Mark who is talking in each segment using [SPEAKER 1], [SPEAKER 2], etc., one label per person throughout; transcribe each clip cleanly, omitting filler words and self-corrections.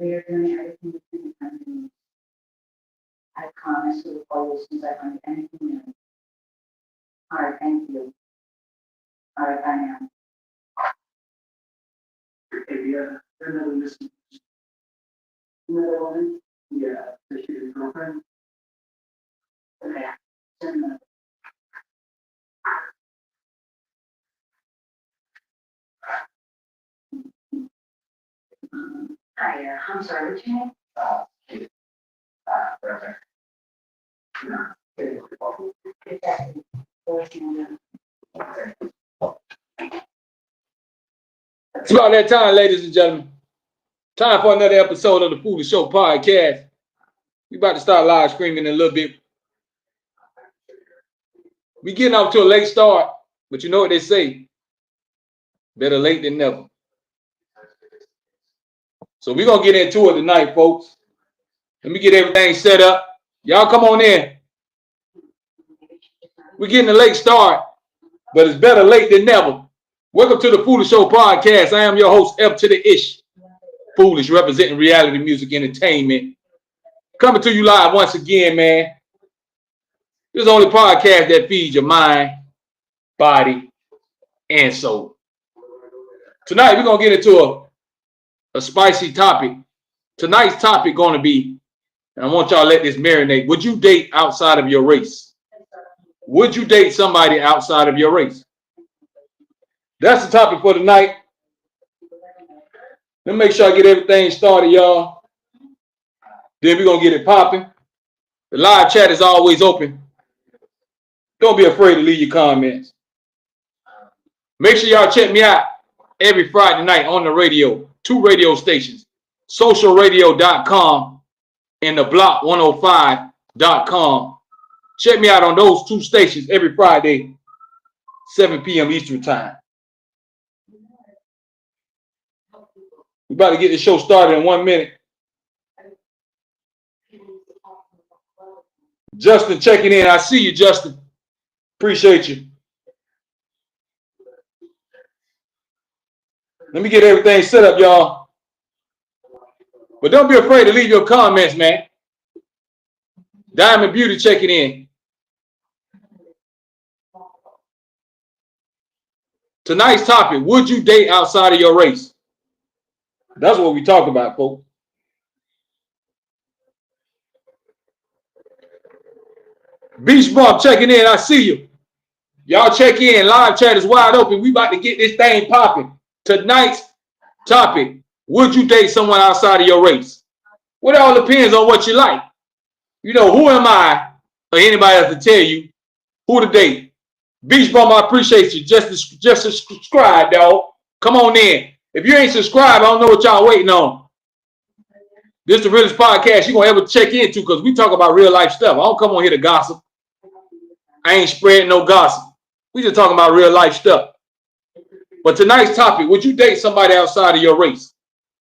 [SPEAKER 1] We are doing everything within the country. I promise to follow since I find anything new. All right, thank you. All right, bye now. Hey, yeah, another listen. Another one? Yeah, the shooting girlfriend. Okay. Send them. Hi, I'm sorry, what's your name? Perfect. Exactly.
[SPEAKER 2] It's about that time, ladies and gentlemen. Time for another episode of the Foolish Show podcast. We about to start live streaming in a little bit. We getting off to a late start, but you know what they say. Better late than never. So we're going to get into it tonight, folks. Let me get everything set up. Y'all come on in. We're getting a late start, but it's better late than never. Welcome to the Foolish Show podcast. I am your host, F to the Ish. Foolish, representing reality music entertainment. Coming to you live once again, man. This is the only podcast that feeds your mind, body, and soul. Tonight, we're going to get into a spicy topic. Tonight's topic going to be, and I want y'all to let this marinate, would you date outside of your race? Would you date somebody outside of your race? That's the topic for tonight. Let me make sure I get everything started, y'all. Then we're going to get it popping. The live chat is always open. Don't be afraid to leave your comments. Make sure y'all check me out every Friday night on the radio. 2 radio stations. Socialradio.com and the block105.com. Check me out on those 2 stations every Friday, 7 p.m. Eastern time. We're about to get the show started in 1 minute. Justin checking in. I see you, Justin. Appreciate you. Let me get everything set up, y'all. But don't be afraid to leave your comments, man. Diamond Beauty checking in. Tonight's topic, would you date outside of your race? That's what we talk about, folks. Beach Bump checking in. I see you. Y'all check in. Live chat is wide open. We about to get this thing popping. Tonight's topic, would you date someone outside of your race? Well, it all depends on what you like. You know, who am I or anybody else to tell you who to date? Beach Bum, I appreciate you. Just subscribe, dog. Come on in. If you ain't subscribed, I don't know what y'all waiting on. This is the realest podcast you're going to ever check into because we talk about real life stuff. I don't come on here to gossip. I ain't spreading no gossip. We just talking about real life stuff. But tonight's topic, would you date somebody outside of your race?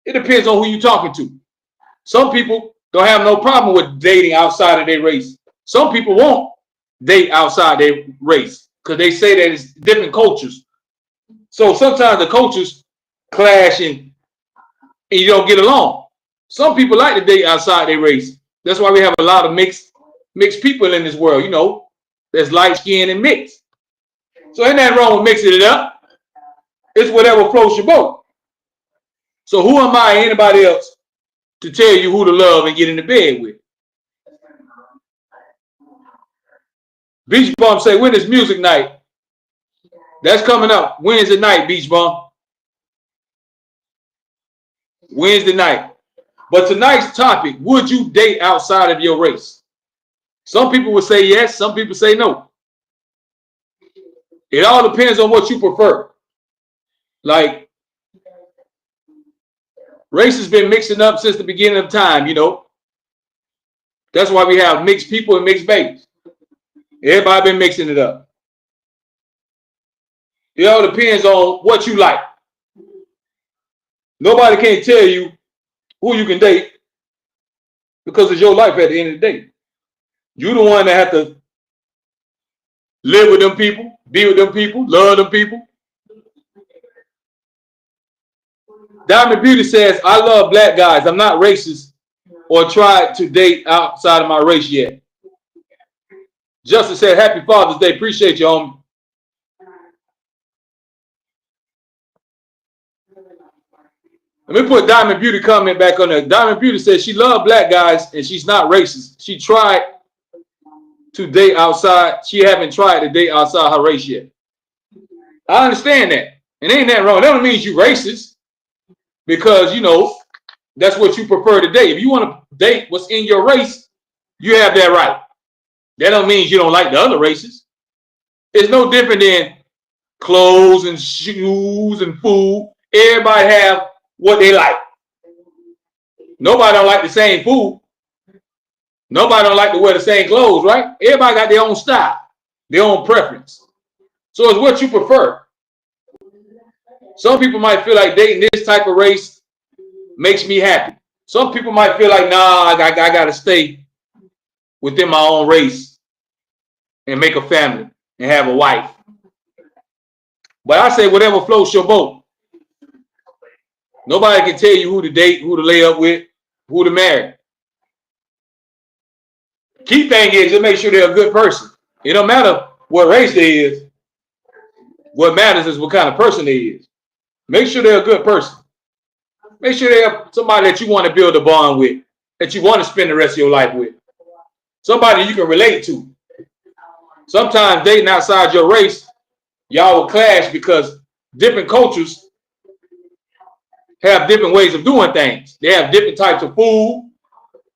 [SPEAKER 2] It depends on who you're talking to. Some people don't have no problem with dating outside of their race. Some people won't date outside their race because they say that it's different cultures. So sometimes the cultures clash and you don't get along. Some people like to date outside their race. That's why we have a lot of mixed people in this world. You know, there's light skin and mixed. So ain't nothing wrong with mixing it up. It's whatever floats your boat. So who am I, anybody else, to tell you who to love and get into bed with? Beach Bum say, when is music night? That's coming up Wednesday night, Beach Bum. Wednesday night. But tonight's topic, would you date outside of your race? Some people would say yes, some people say no. It all depends on what you prefer. Like, race has been mixing up since the beginning of time, you know. That's why we have mixed people and mixed babies. Everybody been mixing it up. It all depends on what you like. Nobody can tell you who you can date because it's your life at the end of the day. You're the one that have to live with them people, be with them people, love them people. Diamond Beauty says, I love black guys. I'm not racist or tried to date outside of my race yet. Justin said, happy Father's Day. Appreciate you, homie. Let me put Diamond Beauty comment back on there. Diamond Beauty says she loved black guys and she's not racist. She tried to date outside. She haven't tried to date outside her race yet. I understand that. And ain't that wrong. That don't mean you racist. Because, you know, that's what you prefer to date. If you want to date what's in your race, you have that right. That don't mean you don't like the other races. It's no different than clothes and shoes and food. Everybody have what they like. Nobody don't like the same food. Nobody don't like to wear the same clothes, right? Everybody got their own style, their own preference. So it's what you prefer. Some people might feel like dating this type of race makes me happy. Some people might feel like, nah, I got to stay within my own race and make a family and have a wife. But I say whatever floats your boat. Nobody can tell you who to date, who to lay up with, who to marry. Key thing is just make sure they're a good person. It don't matter what race they is. What matters is what kind of person they is. Make sure they're a good person. Make sure they're somebody that you want to build a bond with, that you want to spend the rest of your life with. Somebody you can relate to. Sometimes dating outside your race, y'all will clash because different cultures have different ways of doing things. They have different types of food.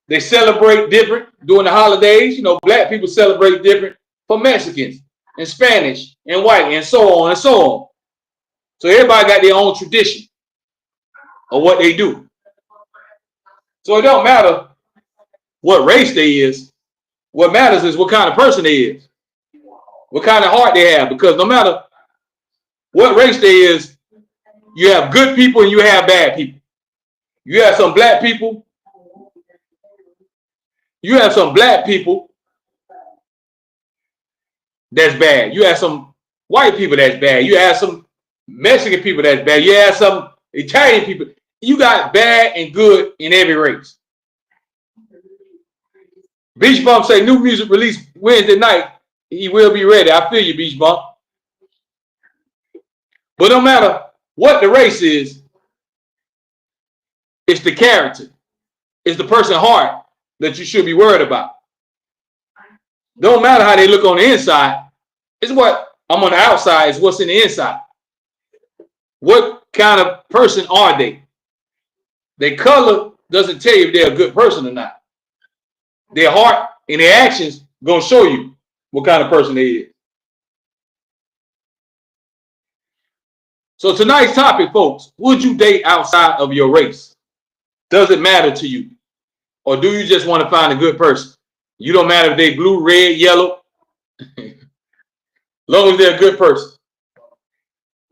[SPEAKER 2] They celebrate different during the holidays. You know, black people celebrate different from Mexicans and Spanish and white and so on and so on. So everybody got their own tradition of what they do. So it don't matter what race they is. What matters is what kind of person they is. What kind of heart they have. Because no matter what race they is, you have good people and you have bad people. You have some black people. You have some black people that's bad. You have some white people that's bad. You have some Mexican people that's bad. You have some Italian people. You got bad and good in every race. Beach Bump say new music released Wednesday night. He will be ready. I feel you, Beach Bump. But no matter what the race is, it's the character. It's the person's heart that you should be worried about. Don't matter how they look on the inside. It's what I'm on the outside. It's what's in the inside. What kind of person are they? Their color doesn't tell you if they're a good person or not. Their heart and their actions going to show you what kind of person they is. So tonight's topic, folks, would you date outside of your race? Does it matter to you? Or do you just want to find a good person? You don't matter if they blue, red, yellow. Long as they're a good person.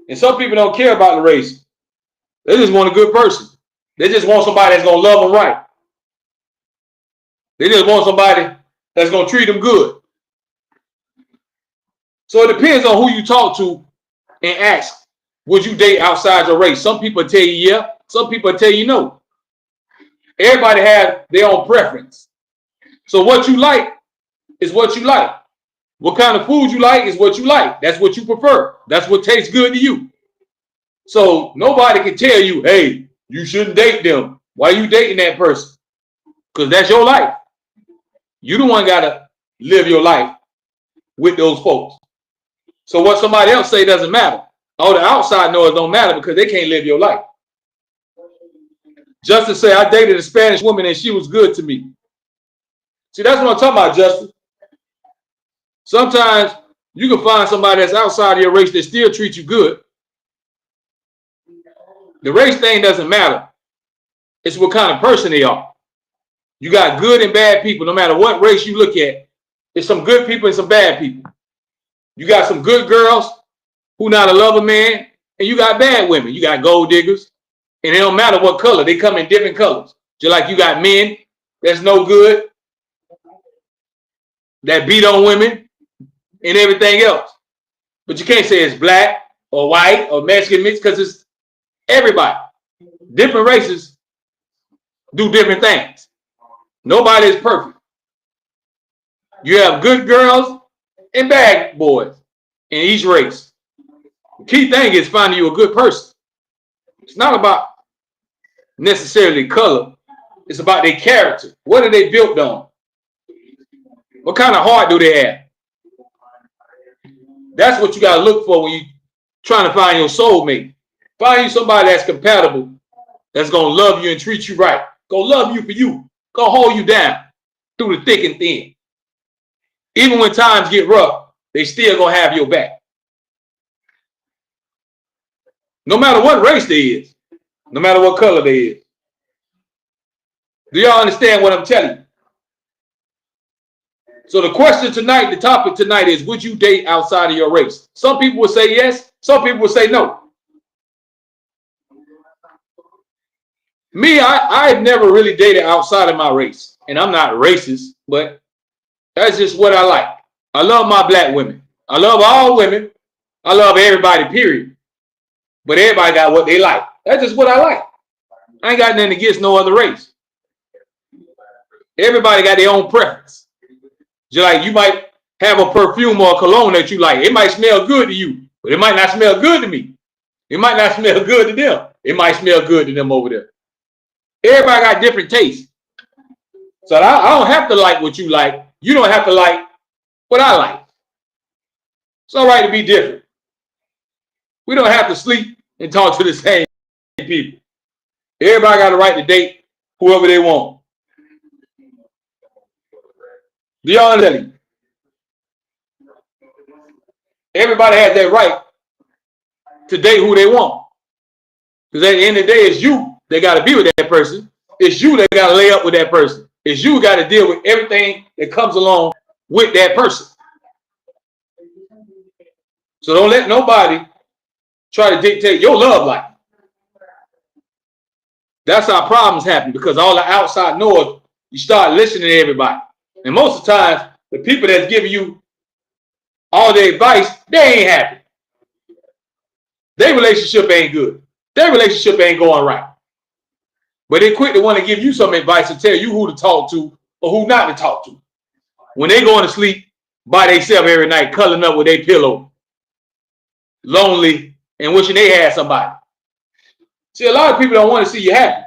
[SPEAKER 2] And some people don't care about the race. They just want a good person. They just want somebody that's going to love them right. They just want somebody that's going to treat them good. So it depends on who you talk to and ask, would you date outside your race? Some people tell you yeah. Some people tell you no. Everybody has their own preference. So what you like is what you like. What kind of food you like is what you like. That's what you prefer. That's what tastes good to you. So nobody can tell you, hey, you shouldn't date them. Why are you dating that person? Because that's your life. You the one got to live your life with those folks. So what somebody else say doesn't matter. All the outside noise don't matter because they can't live your life. Justin said, I dated a Spanish woman and she was good to me. See, that's what I'm talking about, Justin. Sometimes you can find somebody that's outside of your race that still treats you good. The race thing doesn't matter. It's what kind of person they are. You got good and bad people. No matter what race you look at, there's some good people and some bad people. You got some good girls who not a lover man, and you got bad women. You got gold diggers, and it don't matter what color. They come in different colors. Just like you got men that's no good, that beat on women, and everything else. But you can't say it's black or white or Mexican mixed because it's everybody. Different races do different things. Nobody is perfect. You have good girls and bad boys in each race. The key thing is finding you a good person. It's not about necessarily color. It's about their character. What are they built on? What kind of heart do they have? That's what you got to look for when you're trying to find your soulmate. Find you somebody that's compatible, that's going to love you and treat you right. Going to love you for you. Going to hold you down through the thick and thin. Even when times get rough, they still going to have your back. No matter what race they is. No matter what color they is. Do y'all understand what I'm telling you? So the question tonight, the topic tonight is, would you date outside of your race? Some people will say yes. Some people will say no. Me, I've never really dated outside of my race. And I'm not racist, but that's just what I like. I love my black women. I love all women. I love everybody, period. But everybody got what they like. That's just what I like. I ain't got nothing against no other race. Everybody got their own preference. Just like you might have a perfume or a cologne that you like. It might smell good to you, but it might not smell good to me. It might not smell good to them. It might smell good to them over there. Everybody got different tastes. So I don't have to like what you like. You don't have to like what I like. It's all right to be different. We don't have to sleep and talk to the same people. Everybody got a right to date whoever they want. Do y'all understand? Everybody has that right to date who they want. Because at the end of the day, it's you that got to be with that person. It's you that got to lay up with that person. It's you got to deal with everything that comes along with that person. So don't let nobody try to dictate your love life. That's how problems happen, because all the outside noise, you start listening to everybody. And most of the times, the people that's giving you all the advice, they ain't happy. Their relationship ain't good. Their relationship ain't going right. But they quick to want to give you some advice and tell you who to talk to or who not to talk to. When they going to sleep by themselves every night, cuddling up with their pillow, lonely, and wishing they had somebody. See, a lot of people don't want to see you happy.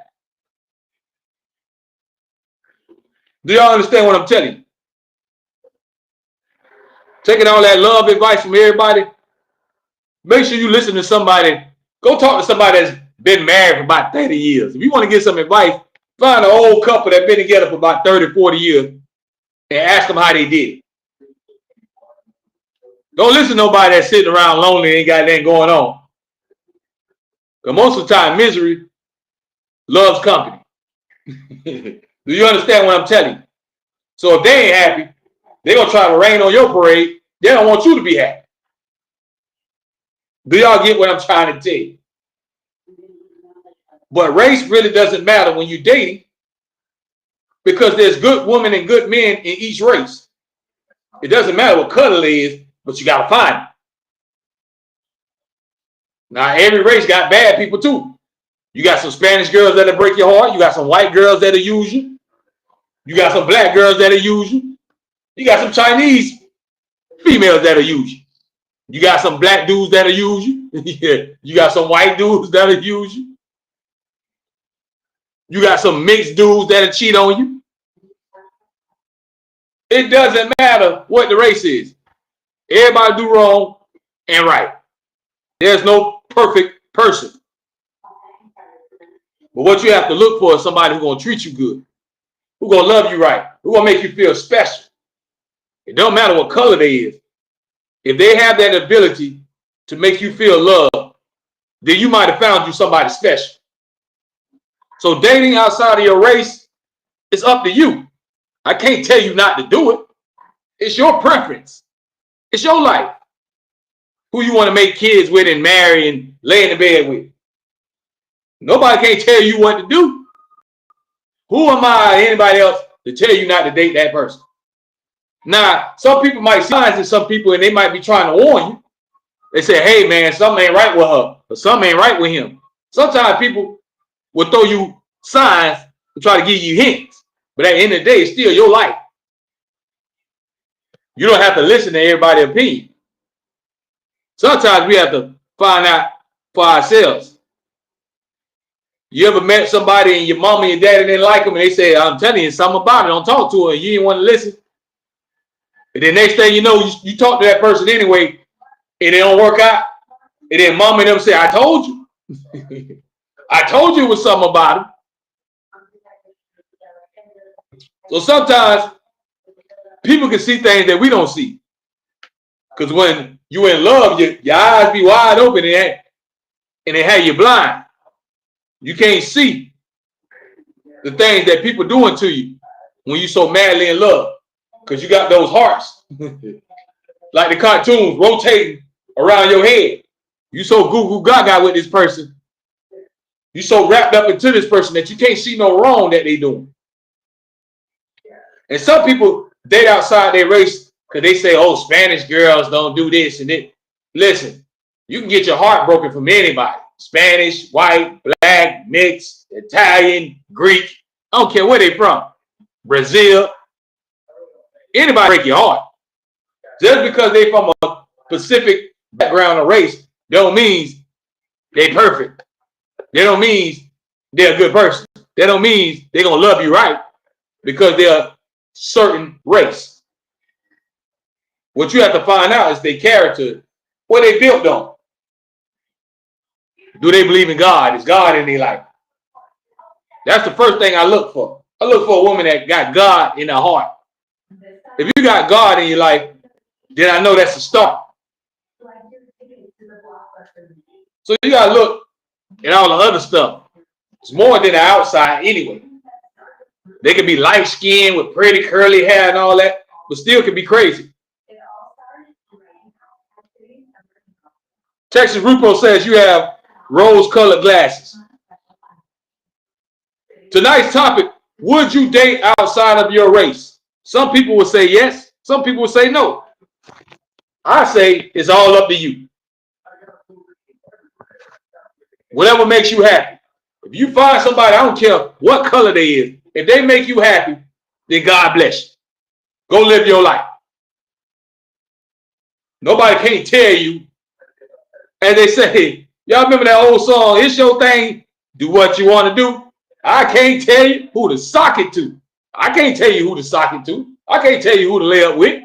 [SPEAKER 2] Do y'all understand what I'm telling you? Taking all that love advice from everybody, make sure you listen to somebody. Go talk to somebody that's been married for about 30 years. If you want to get some advice, find an old couple that's been together for about 30, 40 years and ask them how they did. Don't listen to nobody that's sitting around lonely and ain't got anything going on. Because most of the time, misery loves company. Do you understand what I'm telling you? So if they ain't happy, they're going to try to rain on your parade. They don't want you to be happy. Do y'all get what I'm trying to tell you? But race really doesn't matter when you're dating, because there's good women and good men in each race. It doesn't matter what color it is, but you got to find it. Now, every race got bad people too. You got some Spanish girls that'll break your heart. You got some white girls that'll use you. You got some black girls that'll use you. You got some Chinese females that'll use you. You got some black dudes that'll use you. You got some white dudes that'll use you. You got some mixed dudes that'll cheat on you. It doesn't matter what the race is. Everybody do wrong and right. There's no perfect person. But what you have to look for is somebody who's going to treat you good, who's going to love you right, who's going to make you feel special. It don't matter what color they is. If they have that ability to make you feel loved, then you might have found you somebody special. So dating outside of your race is up to you. I can't tell you not to do it. It's your preference. It's your life. Who you want to make kids with and marry and lay in the bed with. Nobody can't tell you what to do. Who am I or anybody else to tell you not to date that person? Now, some people might see signs in some people and they might be trying to warn you. They say, hey man, something ain't right with her or something ain't right with him. Sometimes people will throw you signs to try to give you hints. But at the end of the day, it's still your life. You don't have to listen to everybody's opinion. Sometimes we have to find out for ourselves. You ever met somebody and your mama and your daddy didn't like them and they say, I'm telling you something about it, don't talk to her, and you didn't want to listen? And then next thing you know, you talk to that person anyway, and it don't work out. And then mama and them say, I told you. I told you it was something about him. So sometimes people can see things that we don't see. Because when you're in love, your eyes be wide open and they have you blind. You can't see the things that people doing to you when you're so madly in love. Because you got those hearts. Like the cartoons rotating around your head. You so goo goo gaga with this person. You so wrapped up into this person that you can't see no wrong that they doing. And some people date outside their race because they say, oh, Spanish girls don't do this and that. Listen, you can get your heart broken from anybody. Spanish, white, black, mixed, Italian, Greek. I don't care where they from. Brazil. Anybody break your heart. Just because they from a specific background or race don't mean they perfect. They don't mean they're a good person. They don't mean they're going to love you right because they're a certain race. What you have to find out is their character, what they built on. Do they believe in God? Is God in their life? That's the first thing I look for. I look for a woman that got God in her heart. If you got God in your life, then I know that's a start. So you got to look at all the other stuff. It's more than the outside anyway. They can be light skinned with pretty curly hair and all that, but still can be crazy. Texas Rupo says you have rose-colored glasses. Tonight's topic, would you date outside of your race? Some people will say yes. Some people will say no. I say it's all up to you. Whatever makes you happy. If you find somebody, I don't care what color they is, if they make you happy, then God bless you. Go live your life. Nobody can't tell you. As they say, y'all remember that old song, it's your thing, do what you want to do. I can't tell you who to sock it to. I can't tell you who to sock it to. I can't tell you who to lay up with.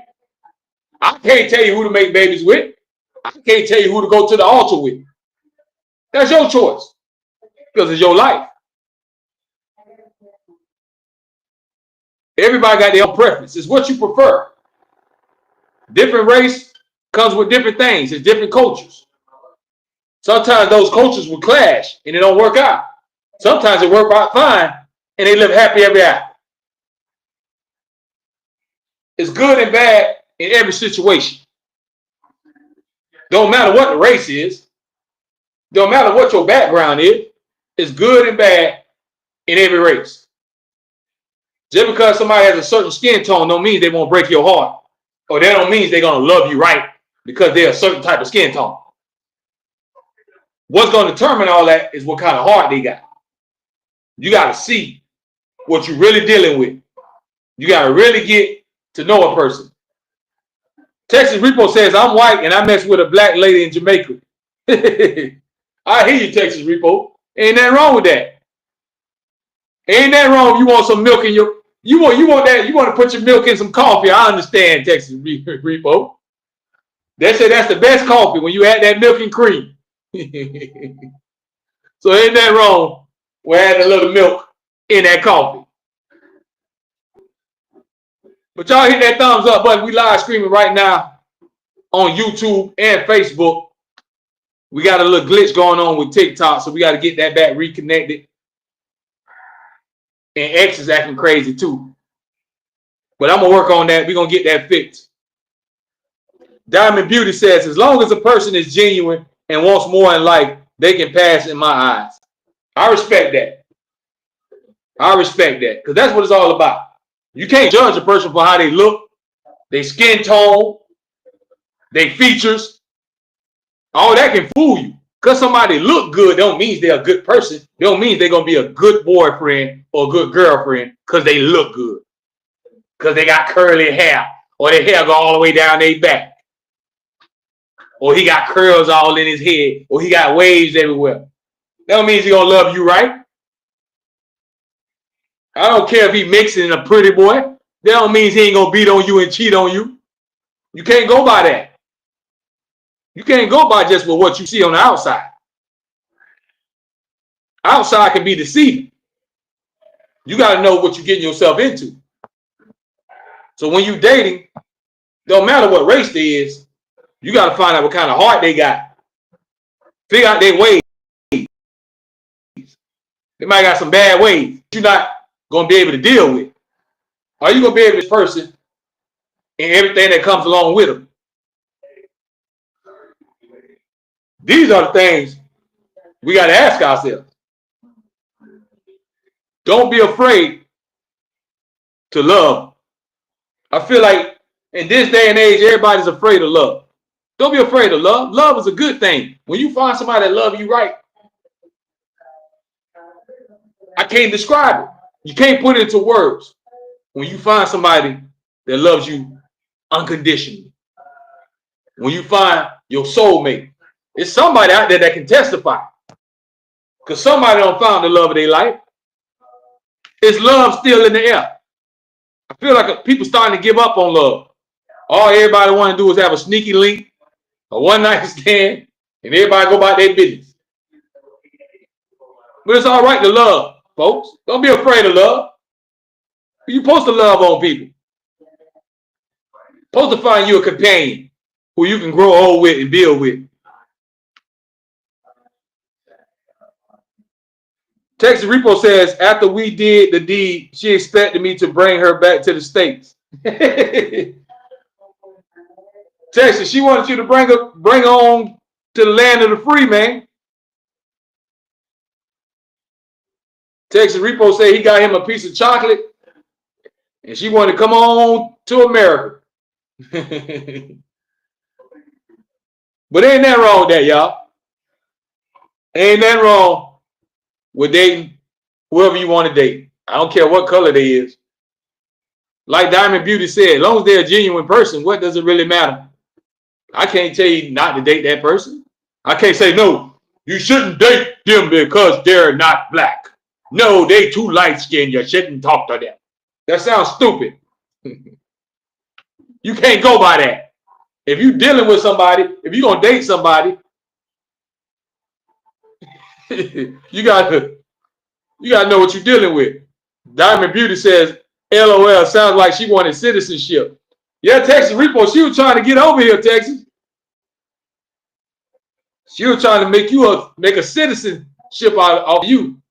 [SPEAKER 2] I can't tell you who to make babies with. I can't tell you who to go to the altar with. That's your choice because it's your life. Everybody got their own preference. It's what you prefer. Different race comes with different things. It's different cultures. Sometimes those cultures will clash and it don't work out. Sometimes it works out fine and they live happy ever after. It's good and bad in every situation. Don't matter what the race is. Don't matter what your background is. It's good and bad in every race. Just because somebody has a certain skin tone don't mean they won't break your heart. Or that don't mean they're going to love you right because they're a certain type of skin tone. What's going to determine all that is what kind of heart they got. You got to see what you're really dealing with. You got to really get to know a person. Texas Repo says, I'm white and I mess with a black lady in Jamaica. I hear you, Texas Repo. Ain't nothing wrong with that. Ain't nothing wrong if you want some milk in your, you want that, you want to put your milk in some coffee. I understand, Texas Repo. They say that's the best coffee when you add that milk and cream. So ain't nothing wrong with adding a little milk in that coffee. But y'all hit that thumbs up button. We live streaming right now on YouTube and Facebook. We got a little glitch going on with TikTok, so we got to get that back reconnected. And X is acting crazy too. But I'm going to work on that. We're going to get that fixed. Diamond Beauty says, as long as a person is genuine and wants more in life, they can pass in my eyes. I respect that. I respect that because that's what it's all about. You can't judge a person for how they look, their skin tone, their features. All that can fool you. Because somebody look good don't mean they're a good person. Don't mean they're gonna be a good boyfriend or a good girlfriend because they look good. Because they got curly hair, or their hair go all the way down their back, or he got curls all in his head, or he got waves everywhere. That don't mean he's gonna love you right. I don't care if he mixing in a pretty boy. That don't mean he ain't gonna beat on you and cheat on you. You can't go by that. You can't go by just with what you see on the outside. Outside can be deceiving. You got to know what you're getting yourself into. So when you dating, don't matter what race they is, you got to find out what kind of heart they got. Figure out their ways. They might got some bad ways you're not going to be able to deal with. Are you going to be able to this person and everything that comes along with them? These are the things we got to ask ourselves. Don't be afraid to love. I feel like in this day and age, everybody's afraid of love. Don't be afraid of love. Love is a good thing. When you find somebody that loves you right, I can't describe it. You can't put it into words. When you find somebody that loves you unconditionally, when you find your soulmate, it's somebody out there that can testify. Because somebody don't find the love of their life. Is love still in the air? I feel like people starting to give up on love. All everybody want to do is have a sneaky link, a one night stand, and everybody go about their business. But it's all right to love, folks. Don't be afraid of love. You're supposed to love on people. Supposed to find you a companion who you can grow old with and build with. Texas Repo says, after we did the deed, she expected me to bring her back to the States. Texas, she wanted you to bring her on to the land of the free, man. Texas Repo said he got him a piece of chocolate, and she wanted to come on to America. But ain't nothing wrong with that, y'all. Ain't nothing wrong with dating whoever you want to date. I don't care what color they is. Like Diamond Beauty said, as long as they're a genuine person, what does it really matter? I can't tell you not to date that person. I can't say, no, you shouldn't date them because they're not black. No, they too light-skinned. You shouldn't talk to them. That sounds stupid. You can't go by that. If you're dealing with somebody, if you're going to date somebody, you got to know what you're dealing with. Diamond Beauty says, LOL, sounds like she wanted citizenship. Yeah, Texas Repo, she was trying to get over here, Texas. She was trying to make a citizenship out of you.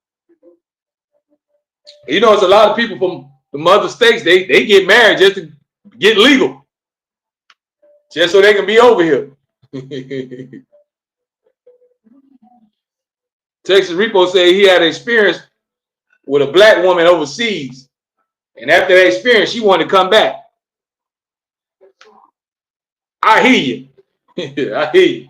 [SPEAKER 2] You know, it's a lot of people from other states, they get married just to get legal. Just so they can be over here. Texas Repo said he had an experience with a black woman overseas. And after that experience, she wanted to come back. I hear you. I hear you.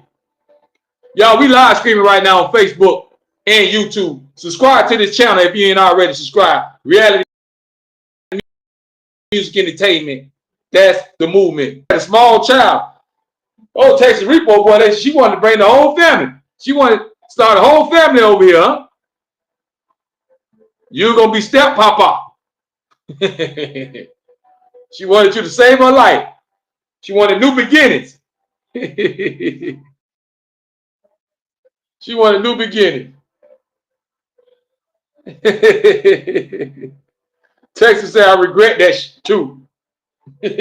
[SPEAKER 2] Y'all, we live streaming right now on Facebook and YouTube. Subscribe to this channel if you ain't already subscribed. Reality Music Entertainment. That's the movement. A small child. Oh, Texas Repo boy, she wanted to bring the whole family. She wanted to start a whole family over here, huh? You're gonna be step papa. She wanted you to save her life. She wanted new beginnings. She wanted new beginnings. Texas said, I regret that too. But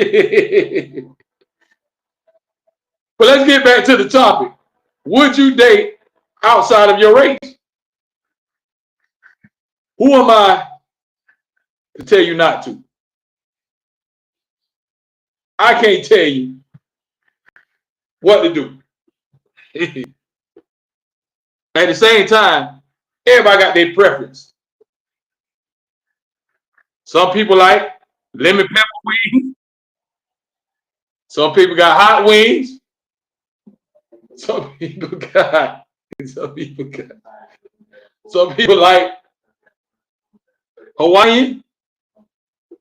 [SPEAKER 2] let's get back to the topic. Would you date outside of your race? Who am I to tell you not to? I can't tell you what to do. At the same time, everybody got their preference. Some people like lemon pepper wings. Some people got hot wings. Some people got Some people like Hawaiian.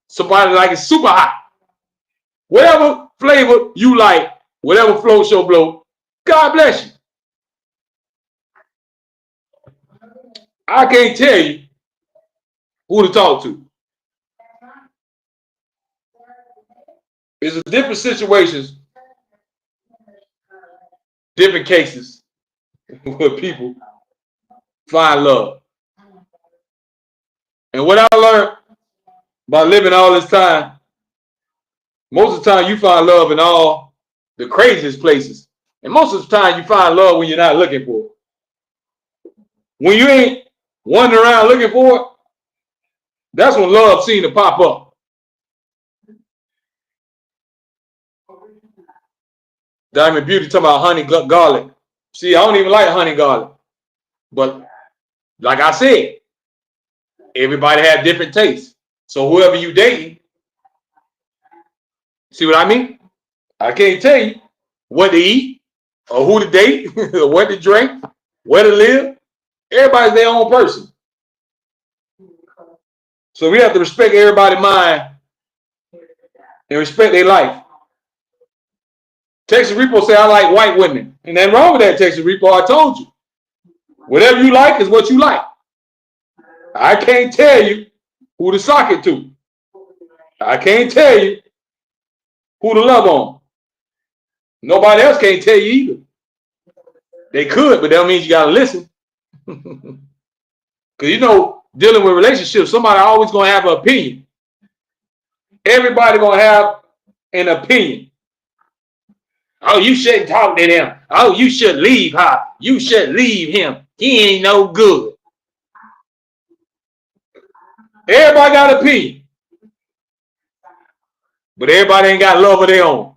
[SPEAKER 2] Somebody like it super hot. Whatever flavor you like, whatever floats your boat, God bless you. I can't tell you who to talk to. It's different situations, different cases where people find love. And what I learned by living all this time, most of the time you find love in all the craziest places. And most of the time you find love when you're not looking for it. When you ain't wandering around looking for it, that's when love seems to pop up. Diamond Beauty talking about honey garlic. See, I don't even like honey garlic. But like I said, everybody has different tastes. So whoever you dating, see what I mean? I can't tell you what to eat or who to date or what to drink, where to live. Everybody's their own person. So we have to respect everybody's mind and respect their life. Texas Repo say I like white women. And nothing wrong with that, Texas Repo. I told you. Whatever you like is what you like. I can't tell you who to sock it to. I can't tell you who to love on. Nobody else can't tell you either. They could, but that means you got to listen. Because, you know, dealing with relationships, somebody always going to have an opinion. Everybody going to have an opinion. Oh, you shouldn't talk to them. Oh, you should leave her. You should leave him. He ain't no good. Everybody got an opinion. But everybody ain't got love of their own.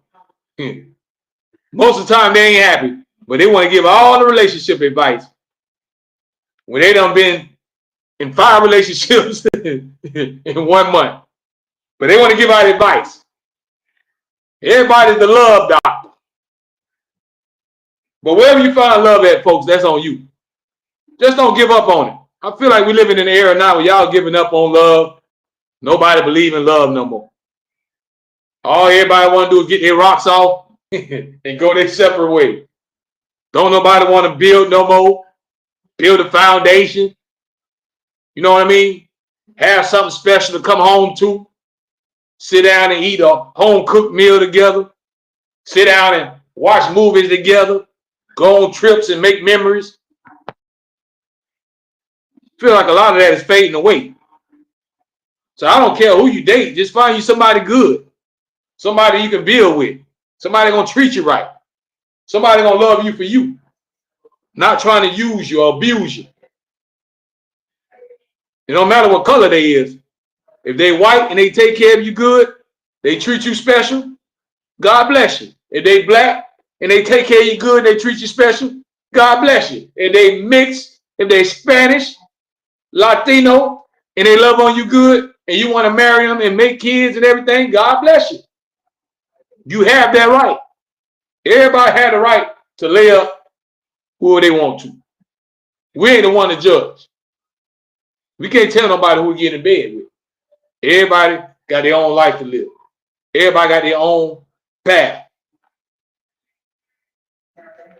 [SPEAKER 2] Most of the time they ain't happy. But they want to give all the relationship advice. When they done been in 5 relationships in 1 month. But they want to give out advice. Everybody's the love doctor. But wherever you find love at, folks, that's on you. Just don't give up on it. I feel like we're living in an era now where y'all giving up on love. Nobody believe in love no more. All everybody want to do is get their rocks off and go their separate way. Don't nobody want to build no more. Build a foundation. You know what I mean? Have something special to come home to. Sit down and eat a home-cooked meal together. Sit down and watch movies together. Go on trips and make memories. Feel like a lot of that is fading away. So I don't care who you date. Just find you somebody good. Somebody you can build with. Somebody gonna treat you right. Somebody gonna love you for you. Not trying to use you or abuse you. It don't matter what color they is. If they white and they take care of you good, they treat you special, God bless you. If they black and they take care of you good, they treat you special, God bless you. If they mix, if they Spanish, Latino, and they love on you good, and you want to marry them and make kids and everything, God bless you. You have that right. Everybody had the right to lay up who they want to. We ain't the one to judge. We can't tell nobody who we get in bed with. Everybody got their own life to live. Everybody got their own path.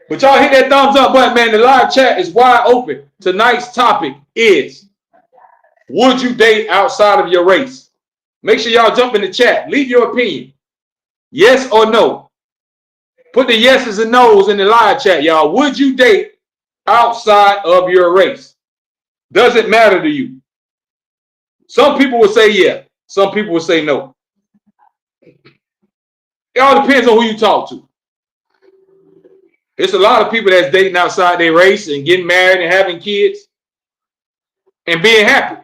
[SPEAKER 2] But y'all hit that thumbs up button, man. The live chat is wide open. Tonight's topic is, would you date outside of your race? Make sure y'all jump in the chat. Leave your opinion. Yes or no. Put the yeses and nos in the live chat, y'all. Would you date outside of your race? Does it matter to you? Some people will say yeah. Some people will say no. It all depends on who you talk to. It's a lot of people that's dating outside their race and getting married and having kids and being happy.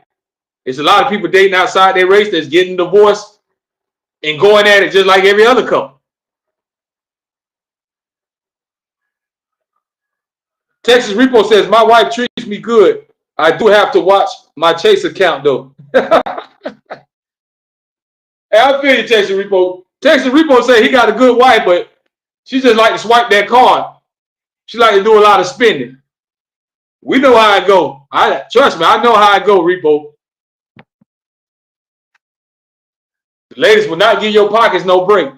[SPEAKER 2] It's a lot of people dating outside their race that's getting divorced and going at it just like every other couple. Texas Repo says, my wife treats me good. I do have to watch my Chase account, though. Hey, I feel you, Texas Repo. Texas Repo said he got a good wife, but she just like to swipe that card. She like to do a lot of spending. We know how it go. Trust me, I know how it go, Repo. The ladies will not give your pockets no break.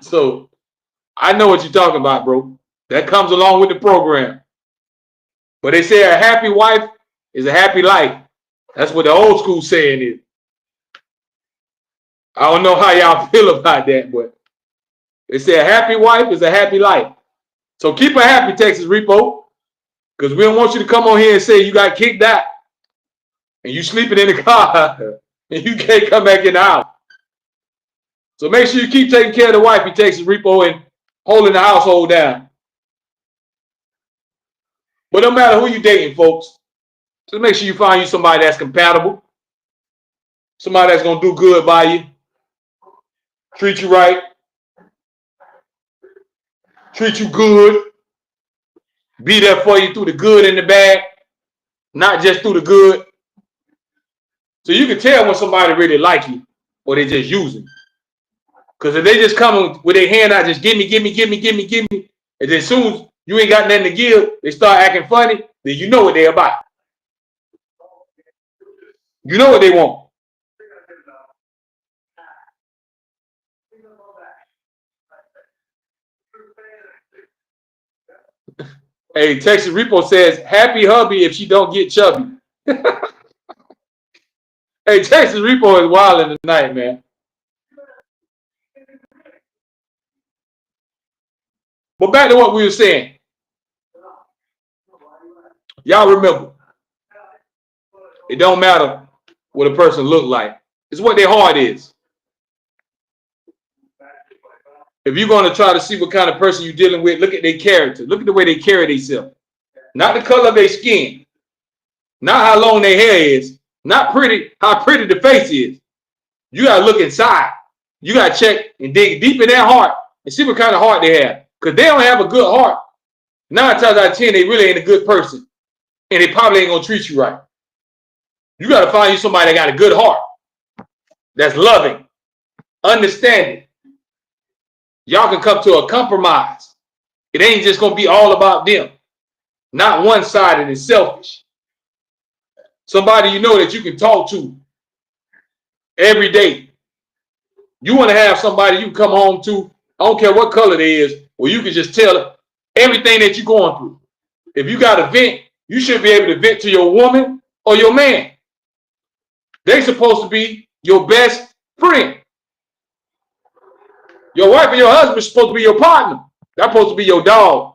[SPEAKER 2] So I know what you're talking about, bro. That comes along with the program. But they say a happy wife is a happy life. That's what the old school saying is. I don't know how y'all feel about that, but they say a happy wife is a happy life. So keep her happy, Texas Repo, because we don't want you to come on here and say you got kicked out and you sleeping in the car and you can't come back in the house. So make sure you keep taking care of the wife, Texas Repo, and holding the household down. But no matter who you dating, folks, just make sure you find you somebody that's compatible, somebody that's going to do good by you, treat you right, treat you good, be there for you through the good and the bad, not just through the good. So you can tell when somebody really like you or they just using. Because if they just come with their hand out, just give me, and then as soon as you ain't got nothing to give, they start acting funny, then you know what they're about. You know what they want. Hey, Texas Repo says, happy hubby if she don't get chubby. Hey, Texas Repo is wilding tonight, man. But back to what we were saying. Y'all remember, it don't matter what a person look like. It's what their heart is. If you're going to try to see what kind of person you're dealing with, look at their character. Look at the way they carry themselves. Not the color of their skin. Not how long their hair is. Not how pretty the face is. You got to look inside. You got to check and dig deep in their heart and see what kind of heart they have. Because they don't have a good heart. 9 times out of 10, they really ain't a good person. And they probably ain't going to treat you right. You got to find you somebody that got a good heart. That's loving. Understanding. Y'all can come to a compromise. It ain't just going to be all about them. Not one-sided and selfish. Somebody you know that you can talk to every day. You want to have somebody you can come home to, I don't care what color it is, where you can just tell everything that you're going through. If you got a vent, you should be able to vent to your woman or your man. They're supposed to be your best friend. Your wife and your husband are supposed to be your partner. They're supposed to be your dog.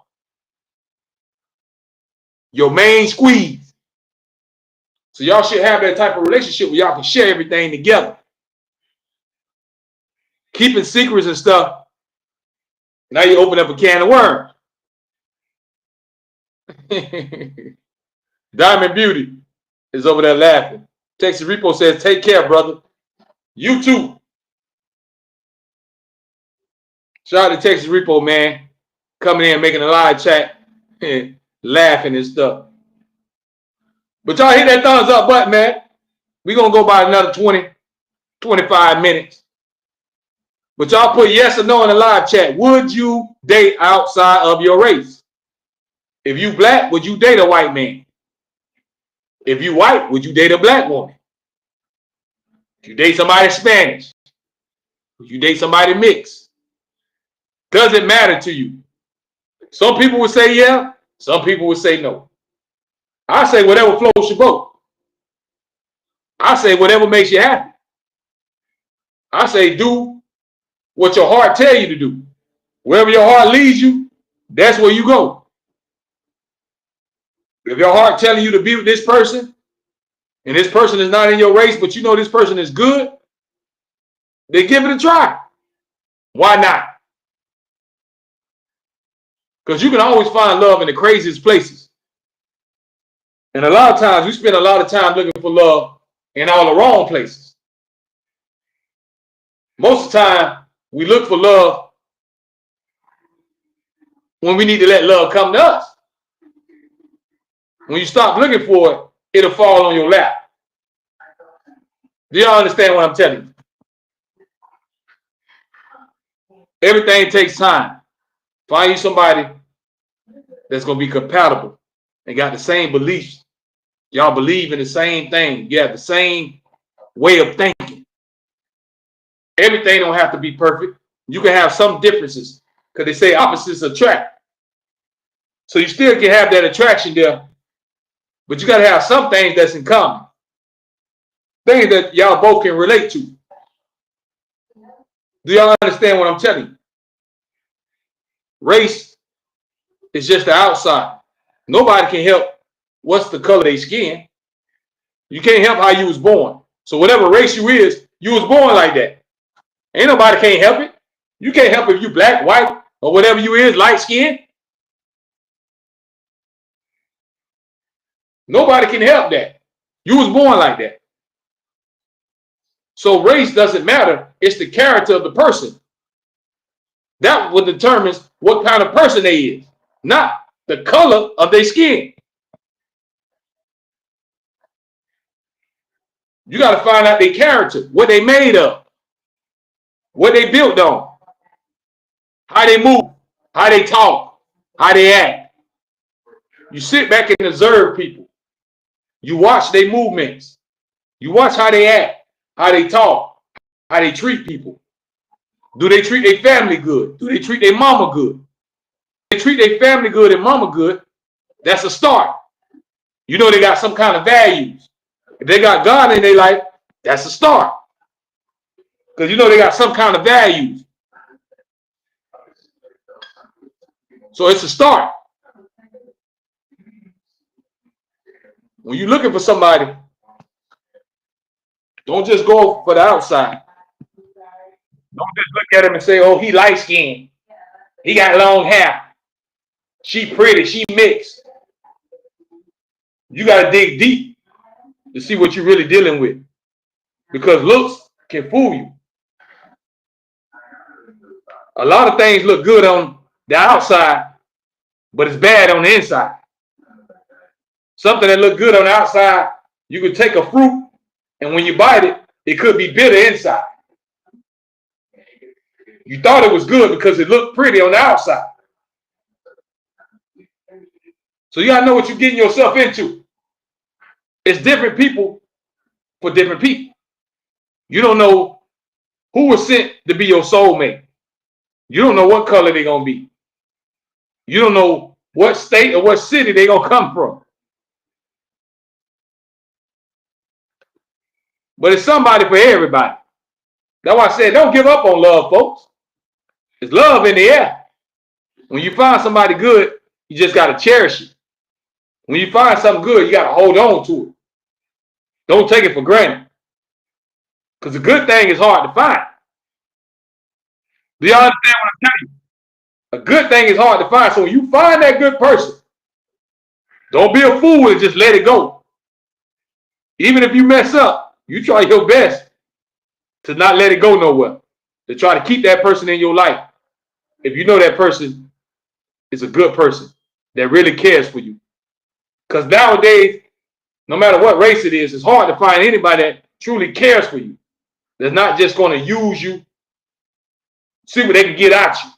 [SPEAKER 2] Your main squeeze. So y'all should have that type of relationship where y'all can share everything together. Keeping secrets and stuff. Now you open up a can of worms. Diamond Beauty is over there laughing. Texas Repo says, take care, brother. You too. Shout out to Texas Repo, man. Coming in, making a live chat, and laughing and stuff. But y'all hit that thumbs up button, man. We're going to go by another 20, 25 minutes. But y'all put yes or no in the live chat. Would you date outside of your race? If you black, would you date a white man? If you white, would you date a black woman? If you date somebody Spanish? Would you date somebody mixed? Does it matter to you? Some people would say yeah. Some people would say no. I say whatever floats your boat. I say whatever makes you happy. I say do what your heart tell you to do. Wherever your heart leads you, that's where you go. If your heart telling you to be with this person, and this person is not in your race, but you know this person is good, then give it a try. Why not? Because you can always find love in the craziest places. And a lot of times we spend a lot of time looking for love in all the wrong places. Most of the time we look for love when we need to let love come to us. When you stop looking for it, it'll fall on your lap. Do y'all understand what I'm telling you? Everything takes time. Find you somebody that's going to be compatible. and got the same beliefs. Y'all believe in the same thing. You have the same way of thinking. Everything don't have to be perfect. You can have some differences because they say opposites attract. So you still can have that attraction there, but you got to have some things that's in common. Things that y'all both can relate to. Do y'all understand what I'm telling you? Race is just the outside. Nobody can help what's the color of their skin. You can't help how you was born. So whatever race you was born like that. Ain't nobody can't help it. You can't help if you black, white, or whatever you is, light skin. Nobody can help that. You was born like that. So race doesn't matter. It's the character of the person. That what determines what kind of person they is, not the color of their skin. You got to find out their character, what they made of, what they built on, how they move, how they talk, how they act. You sit back and observe people. You watch their movements. You watch how they act, how they talk, how they treat people. Do they treat their family good? Do they treat their mama good? If they treat their family good and mama good, that's a start. You know they got some kind of values. If they got God in their life, that's a start. Because you know they got some kind of values. So it's a start. When you're looking for somebody, don't just go for the outside. Don't just look at him and say, oh, he light skinned. He got long hair. She pretty. She mixed. You got to dig deep to see what you're really dealing with. Because looks can fool you. A lot of things look good on the outside, but it's bad on the inside. Something that look good on the outside, you could take a fruit, and when you bite it, it could be bitter inside. You thought it was good because it looked pretty on the outside. So you gotta know what you're getting yourself into. It's different people for different people. You don't know who was sent to be your soulmate. You don't know what color they're gonna be. You don't know what state or what city they're gonna come from. But it's somebody for everybody. That's why I said don't give up on love, folks. There's love in the air. When you find somebody good, you just got to cherish it. When you find something good, you got to hold on to it. Don't take it for granted. Because a good thing is hard to find. Do y'all understand what I'm telling you? A good thing is hard to find. So when you find that good person, don't be a fool and just let it go. Even if you mess up, you try your best to not let it go nowhere. To try to keep that person in your life. If you know that person is a good person that really cares for you. Because nowadays, no matter what race it is, it's hard to find anybody that truly cares for you. That's not just going to use you, see what they can get out you.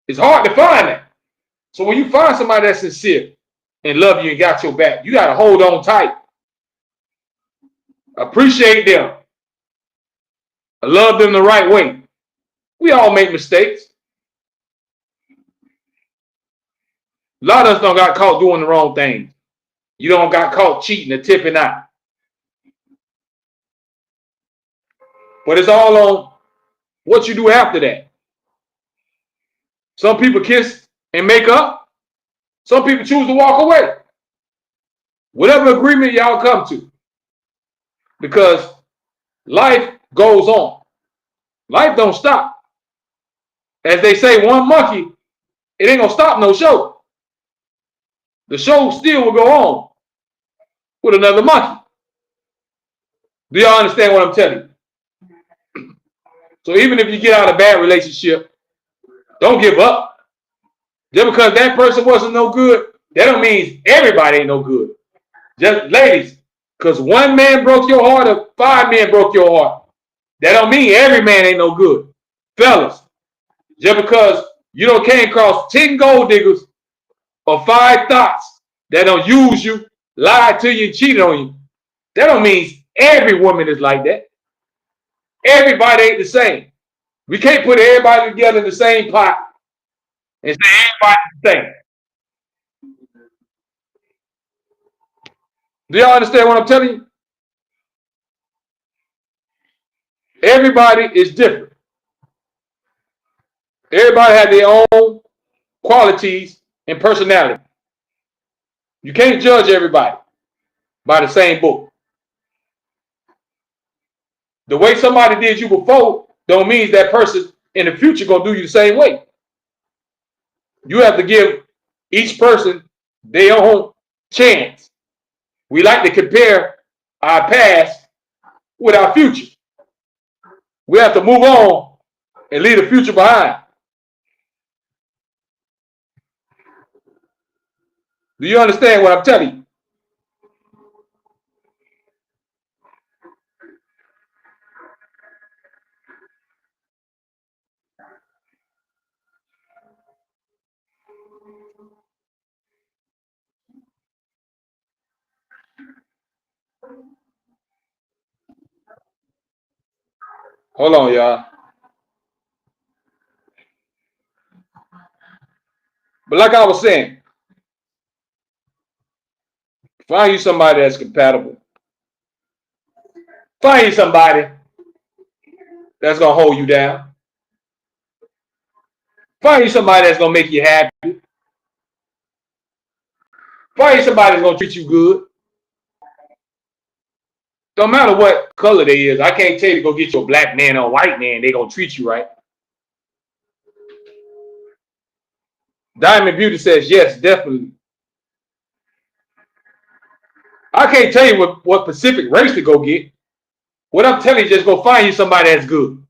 [SPEAKER 2] It's hard to find that. So when you find somebody that's sincere and love you and got your back, you got to hold on tight. Appreciate them. Love them the right way. We all make mistakes. A lot of us don't got caught doing the wrong thing. You don't got caught cheating or tipping out. But it's all on what you do after that. Some people kiss and make up. Some people choose to walk away. Whatever agreement y'all come to. Because life goes on. Life don't stop. As they say, one monkey, it ain't gonna stop no show. The show still will go on with another monkey. Do y'all understand what I'm telling you? So even if you get out of a bad relationship, don't give up. Just because that person wasn't no good, that don't mean everybody ain't no good. Just ladies, because one man broke your heart or 5 men broke your heart, that don't mean every man ain't no good. Fellas, just because you don't came across 10 gold diggers or 5 thoughts that don't use you, lie to you, and cheat on you, that don't mean every woman is like that. Everybody ain't the same. We can't put everybody together in the same pot and say everybody's the same. Do y'all understand what I'm telling you? Everybody is different. Everybody has their own qualities and personality. You can't judge everybody by the same book. The way somebody did you before don't mean that person in the future gonna do you the same way. You have to give each person their own chance. We like to compare our past with our future. We have to move on and leave the future behind. Do you understand what I'm telling you? Hold on, y'all. But like I was saying, find you somebody that's compatible. Find you somebody that's gonna hold you down. Find you somebody that's gonna make you happy. Find you somebody that's gonna treat you good. Don't matter what color they is. I can't tell you to go get your black man or white man. They gonna treat you right. Diamond Beauty says yes, definitely. I can't tell you what Pacific race to go get. What I'm telling you, just go find you somebody that's good.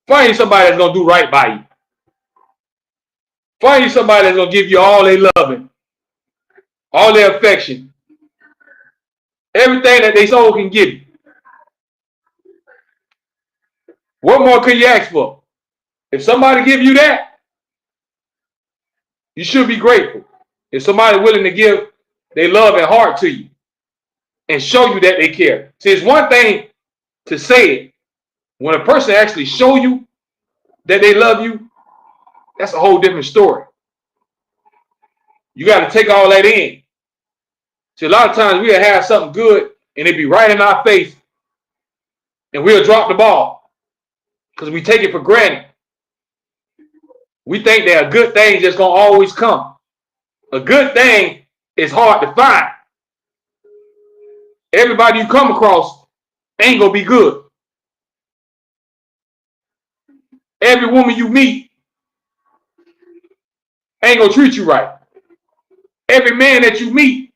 [SPEAKER 2] Find you somebody that's gonna do right by you. Find you somebody that's gonna give you all their loving, all their affection, everything that their soul can give you. What more could you ask for? If somebody give you that, you should be grateful. If somebody willing to give their love and heart to you and show you that they care. See, it's one thing to say it. When a person actually show you that they love you, that's a whole different story. You got to take all that in. See, a lot of times we'll have something good and it be right in our face and we'll drop the ball because we take it for granted. We think that a good thing just going to always come. A good thing is hard to find. Everybody you come across ain't going to be good. Every woman you meet ain't going to treat you right. Every man that you meet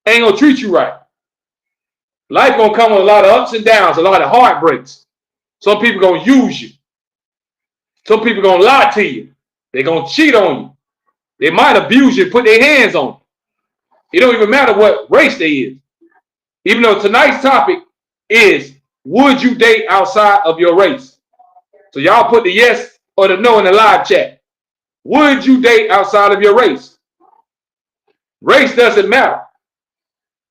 [SPEAKER 2] ain't going to treat you right. Life going to come with a lot of ups and downs, a lot of heartbreaks. Some people going to use you. Some people going to lie to you. They're going to cheat on you. They might abuse you, put their hands on you. It don't even matter what race they is. Even though tonight's topic is, would you date outside of your race? So y'all put the yes or the no in the live chat. Would you date outside of your race? Race doesn't matter.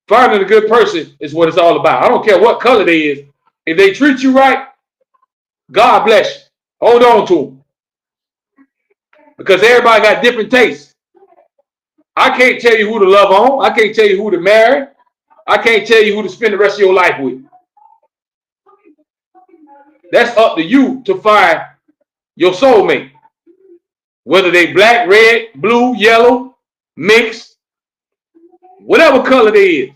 [SPEAKER 2] Finding a good person is what it's all about. I don't care what color they is. If they treat you right, God bless you. Hold on to them. Because everybody got different tastes. I can't tell you who to love on. I can't tell you who to marry. I can't tell you who to spend the rest of your life with. That's up to you to find your soulmate. Whether they black, red, blue, yellow, mixed, whatever color they is.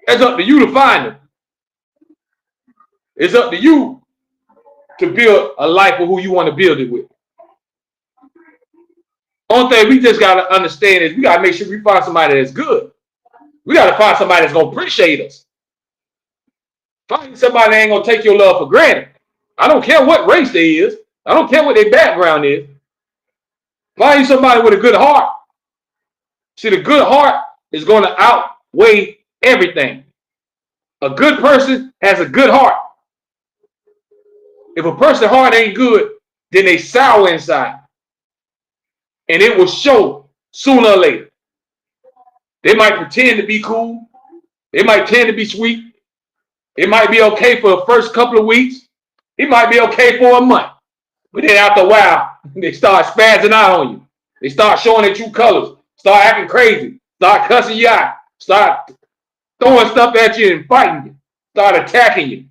[SPEAKER 2] It's up to you to find them. It's up to you to build a life with who you want to build it with. Only thing we just got to understand is we got to make sure we find somebody that's good. We got to find somebody that's going to appreciate us. Find somebody that ain't going to take your love for granted. I don't care what race they is. I don't care what their background is. Find somebody with a good heart. See, the good heart is going to outweigh everything. A good person has a good heart. If a person's heart ain't good, then they sour inside. And it will show sooner or later. They might pretend to be cool. They might tend to be sweet. It might be okay for the first couple of weeks. It might be okay for a month. But then after a while, they start spazzing out on you. They start showing their true colors. Start acting crazy. Start cussing you out. Start throwing stuff at you and fighting you. Start attacking you.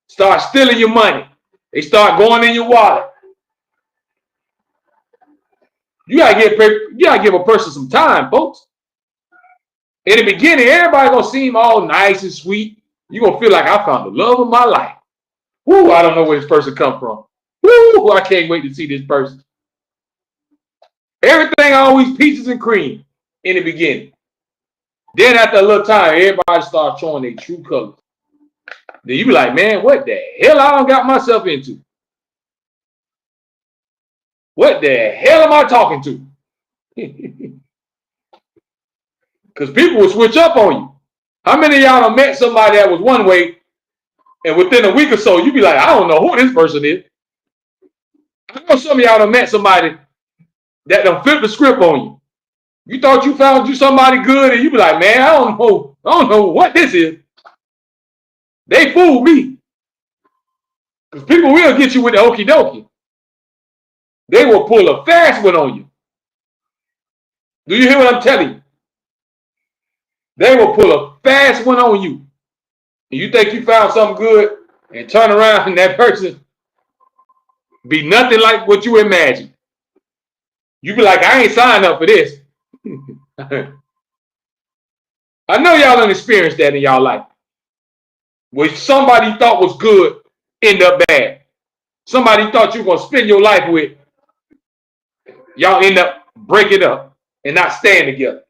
[SPEAKER 2] Start stealing your money. They start going in your wallet. You gotta give a person some time, folks. In the beginning, everybody gonna seem all nice and sweet. You're gonna feel like I found the love of my life. Woo, I don't know where this person come from. Woo, I can't wait to see this person. Everything always peaches and cream in the beginning. Then after a little time, everybody starts showing their true colors. Then you be like, man, what the hell I done got myself into? What the hell am I talking to? Because people will switch up on you. How many of y'all done met somebody that was one way, and within a week or so, you be like, I don't know who this person is. I know some of y'all done met somebody that done flipped the script on you. You thought you found you somebody good, and you be like, man, I don't know what this is. They fooled me. Because people will get you with the okie dokie. They will pull a fast one on you. Do you hear what I'm telling you? They will pull a fast one on you. And you think you found something good and turn around and that person be nothing like what you imagined. You be like, I ain't signed up for this. I know y'all done experienced that in y'all life. Where somebody thought was good end up bad. Somebody thought you were going to spend your life with, y'all end up breaking up and not staying together.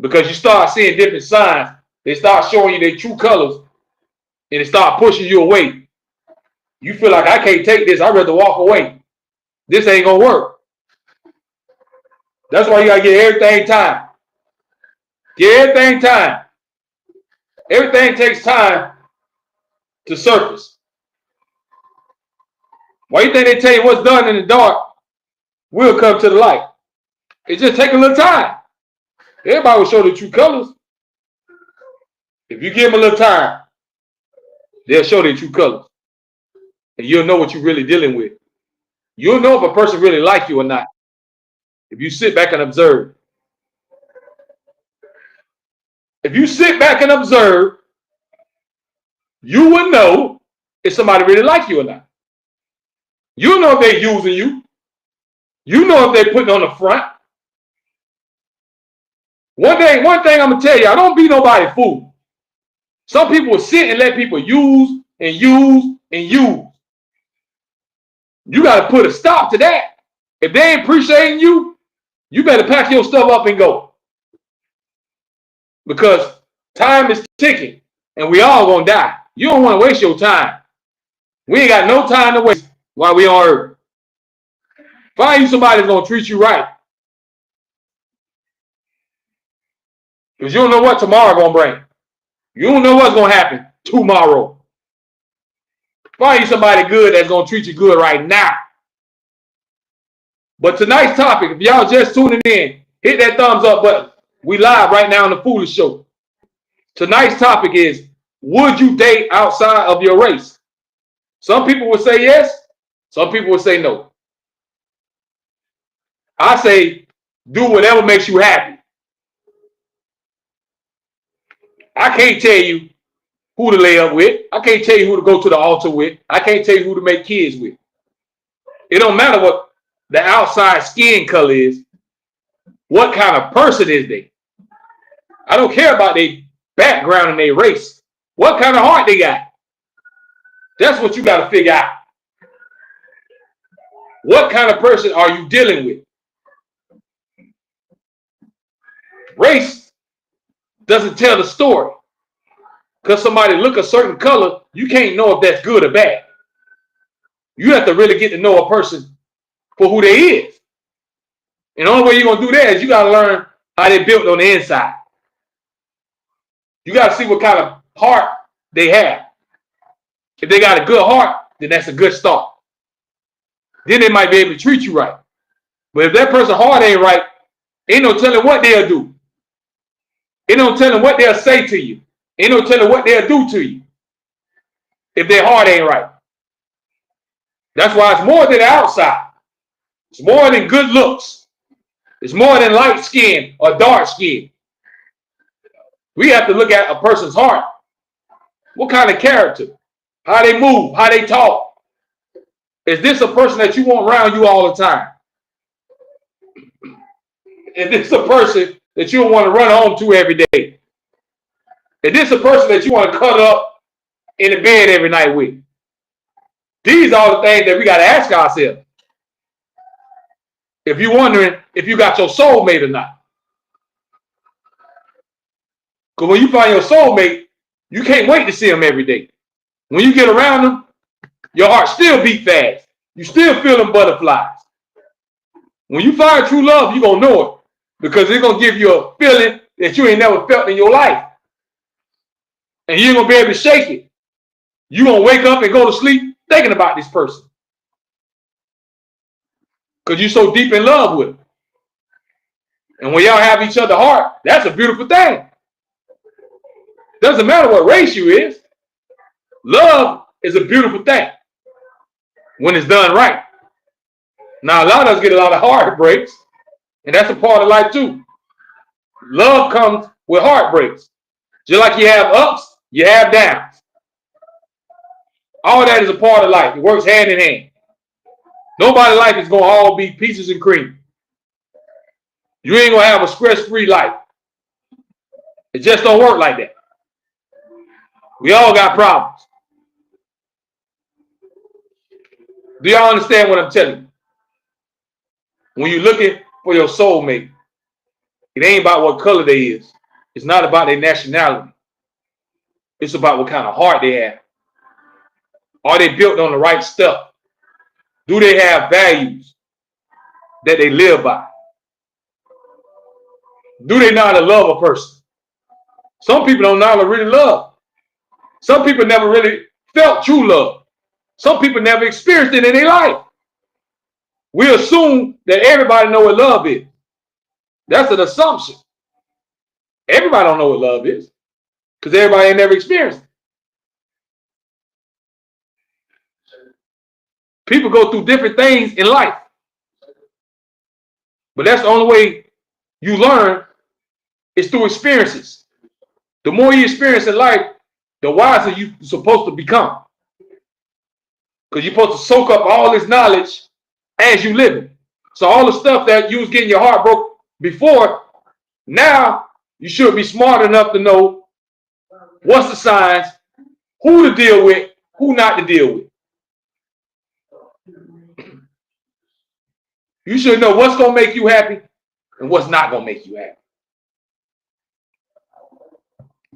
[SPEAKER 2] Because you start seeing different signs. They start showing you their true colors and they start pushing you away. You feel like, I can't take this. I'd rather walk away. This ain't going to work. That's why you got to get everything time. Get everything time. Everything takes time to surface. Why you think they tell you what's done in the dark will come to the light? It just take a little time. Everybody will show the true colors. If you give them a little time, they'll show their true colors. And you'll know what you're really dealing with. You'll know if a person really likes you or not. If you sit back and observe. If you sit back and observe, you will know if somebody really likes you or not. You know if they're using you. You know if they're putting on the front. One thing I'm going to tell you, I don't be nobody fool. Some people will sit and let people use and use and use. You got to put a stop to that. If they ain't appreciating you, you better pack your stuff up and go. Because time is ticking and we all going to die. You don't want to waste your time. We ain't got no time to waste while we on earth. Find you somebody that's going to treat you right. Because you don't know what tomorrow going to bring. You don't know what's going to happen tomorrow. Find you somebody good that's going to treat you good right now. But tonight's topic, if y'all just tuning in, hit that thumbs up button. We live right now on the Foolish Show. Tonight's topic is, would you date outside of your race? Some people will say yes. Some people will say no. I say, do whatever makes you happy. I can't tell you who to lay up with. I can't tell you who to go to the altar with. I can't tell you who to make kids with. It don't matter what the outside skin color is. What kind of person is they? I don't care about their background and their race. What kind of heart they got? That's what you got to figure out. What kind of person are you dealing with? Race doesn't tell the story. Because somebody look a certain color, you can't know if that's good or bad. You have to really get to know a person for who they is. And the only way you're going to do that is you got to learn how they built on the inside. You got to see what kind of heart they have. If they got a good heart, then that's a good start. Then they might be able to treat you right. But if that person's heart ain't right, ain't no telling what they'll do. Ain't no telling what they'll say to you. Ain't no telling what they'll do to you if their heart ain't right. That's why it's more than the outside. It's more than good looks. It's more than light skin or dark skin. We have to look at a person's heart. What kind of character? How they move, how they talk. Is this a person that you want around you all the time? Is this a person that you want to run home to every day? Is this a person that you want to cuddle up in the bed every night with? These are the things that we got to ask ourselves. If you're wondering if you got your soulmate or not. Because when you find your soulmate, you can't wait to see them every day. When you get around them, your heart still beat fast. You still feel them butterflies. When you find true love, you're going to know it. Because it's going to give you a feeling that you ain't never felt in your life. And you ain't going to be able to shake it. You're going to wake up and go to sleep thinking about this person. Because you're so deep in love with them. And when y'all have each other's heart, that's a beautiful thing. Doesn't matter what race you is. Love is a beautiful thing when it's done right. Now, a lot of us get a lot of heartbreaks, and that's a part of life too. Love comes with heartbreaks. Just like you have ups, you have downs. All that is a part of life. It works hand in hand. Nobody's life is going to all be peaches and cream. You ain't going to have a stress-free life. It just don't work like that. We all got problems. Do y'all understand what I'm telling you? When you're looking for your soulmate, it ain't about what color they is. It's not about their nationality. It's about what kind of heart they have. Are they built on the right stuff? Do they have values that they live by? Do they know how to love a person? Some people don't know how to really love. Some people never really felt true love. Some people never experienced it in their life. We assume that everybody know what love is. That's an assumption. Everybody don't know what love is because everybody ain't never experienced it. People go through different things in life. But that's the only way you learn is through experiences. The more you experience in life, the wiser you're supposed to become. Because you're supposed to soak up all this knowledge as you live it. So all the stuff that you was getting your heart broke before, now you should be smart enough to know what's the signs, who to deal with, who not to deal with. You should know what's going to make you happy and what's not going to make you happy.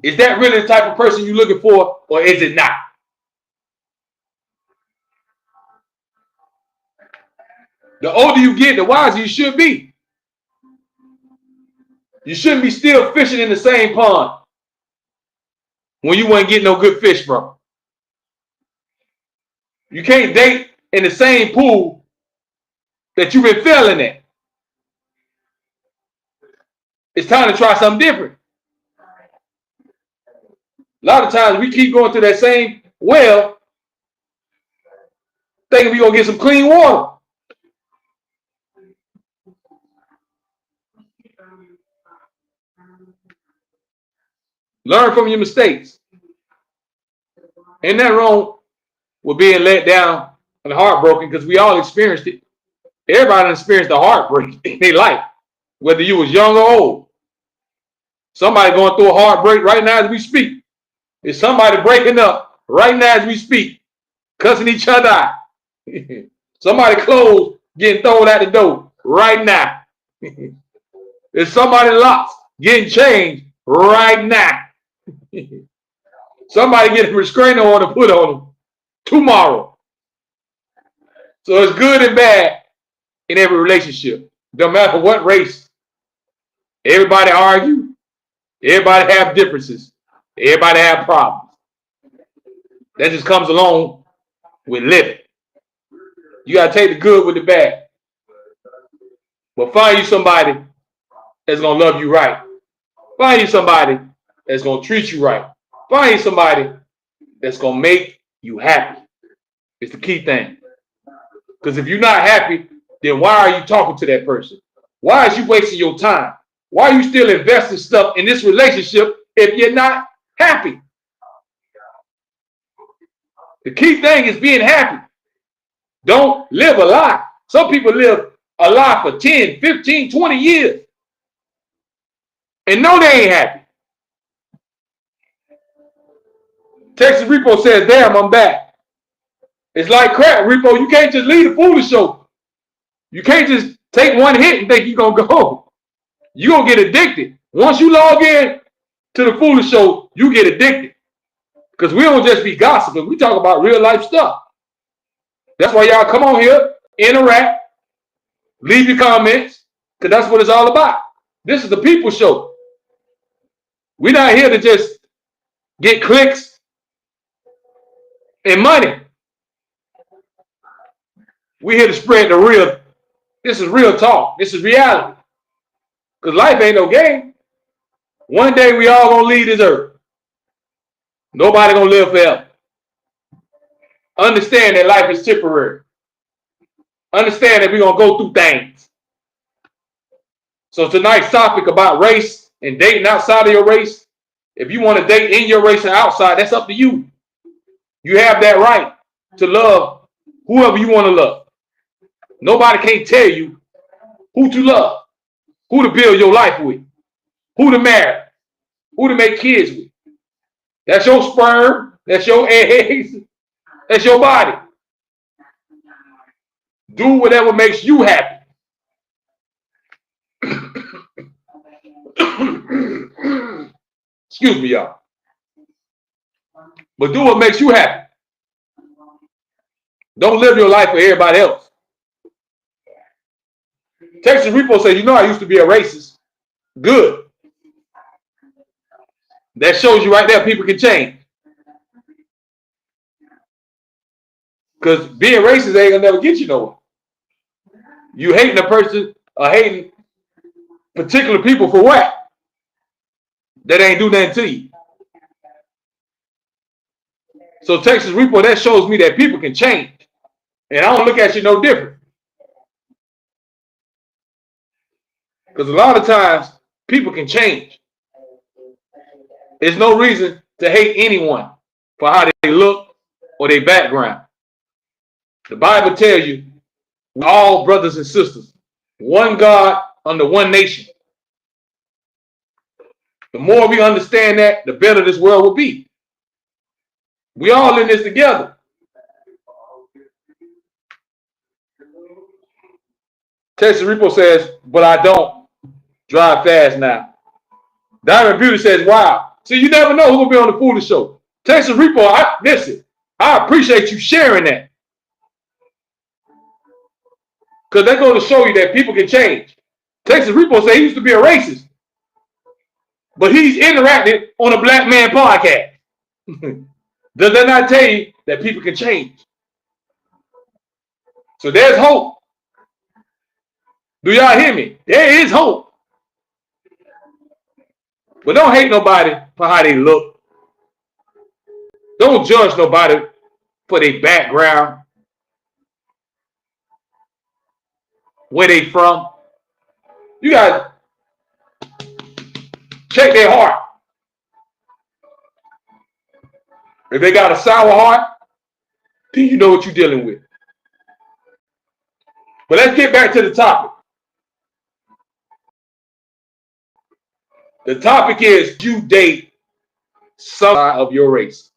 [SPEAKER 2] Is that really the type of person you're looking for, or is it not? The older you get, the wiser you should be. You shouldn't be still fishing in the same pond when you weren't getting no good fish from. You can't date in the same pool that you've been failing at. It's time to try something different. A lot of times we keep going to that same well thinking we're going to get some clean water. Learn from your mistakes. Ain't nothing wrong with being let down and heartbroken because we all experienced it. Everybody experienced a heartbreak in their life, whether you was young or old. Somebody going through a heartbreak right now as we speak. There's somebody breaking up right now as we speak, cussing each other out. Somebody clothes getting thrown out the door right now. There's somebody locks getting changed right now. Somebody getting a restraining order put on them tomorrow. So it's good and bad in every relationship. No matter what race. Everybody argue. Everybody have differences. Everybody have problems. That just comes along with living. You got to take the good with the bad. But find you somebody that's going to love you right. Find you somebody that's going to treat you right. Find you somebody that's going to make you happy. It's the key thing. Because if you're not happy, then why are you talking to that person? Why is you wasting your time? Why are you still investing stuff in this relationship if you're not happy? The key thing is being happy. Don't live a lie. Some people live a lie for 10, 15, 20 years and know they ain't happy. Texas Repo says, damn, I'm back. It's like crap, Repo. You can't just leave the foolish show. You can't just take one hit and think you're going to go. You're going to get addicted. Once you log in to the foolish show, you get addicted. Because we don't just be gossiping. We talk about real life stuff. That's why y'all come on here, interact, leave your comments, because that's what it's all about. This is the people show. We're not here to just get clicks and money. We're here to spread the real. This is real talk. This is reality. Because life ain't no game. One day we all gonna leave this earth. Nobody gonna live forever. Understand that life is temporary. Understand that we're gonna go through things. So tonight's topic about race and dating outside of your race. If you want to date in your race and outside, that's up to you. You have that right to love whoever you want to love. Nobody can't tell you who to love, who to build your life with, who to marry, who to make kids with. That's your sperm, that's your eggs, that's your body. Do whatever makes you happy. Excuse me, y'all. But do what makes you happy. Don't live your life for everybody else. Texas Repo said, you know I used to be a racist. Good. That shows you right there people can change. Because being racist ain't gonna never get you nowhere. You hating a person or hating particular people for what? That ain't do nothing to you. So Texas Repo, that shows me that people can change. And I don't look at you no different. Because a lot of times people can change. There's no reason to hate anyone for how they look or their background. The Bible tells you we're all brothers and sisters. One God under one nation. The more we understand that, the better this world will be. We all in this together. Texas Repo says, but I don't drive fast now. Diamond Beauty says, wow. See, you never know who will be on the Foolish Show. Texas Repo, listen, I appreciate you sharing that. Because they're going to show you that people can change. Texas Repo said he used to be a racist. But he's interacted on a Black Man podcast. Does that not tell you that people can change? So there's hope. Do y'all hear me? There is hope. But don't hate nobody for how they look. Don't judge nobody for their background, where they from. You gotta check their heart. If they got a sour heart, then you know what you're dealing with. But let's get back to the topic. The topic is you date somebody of your race.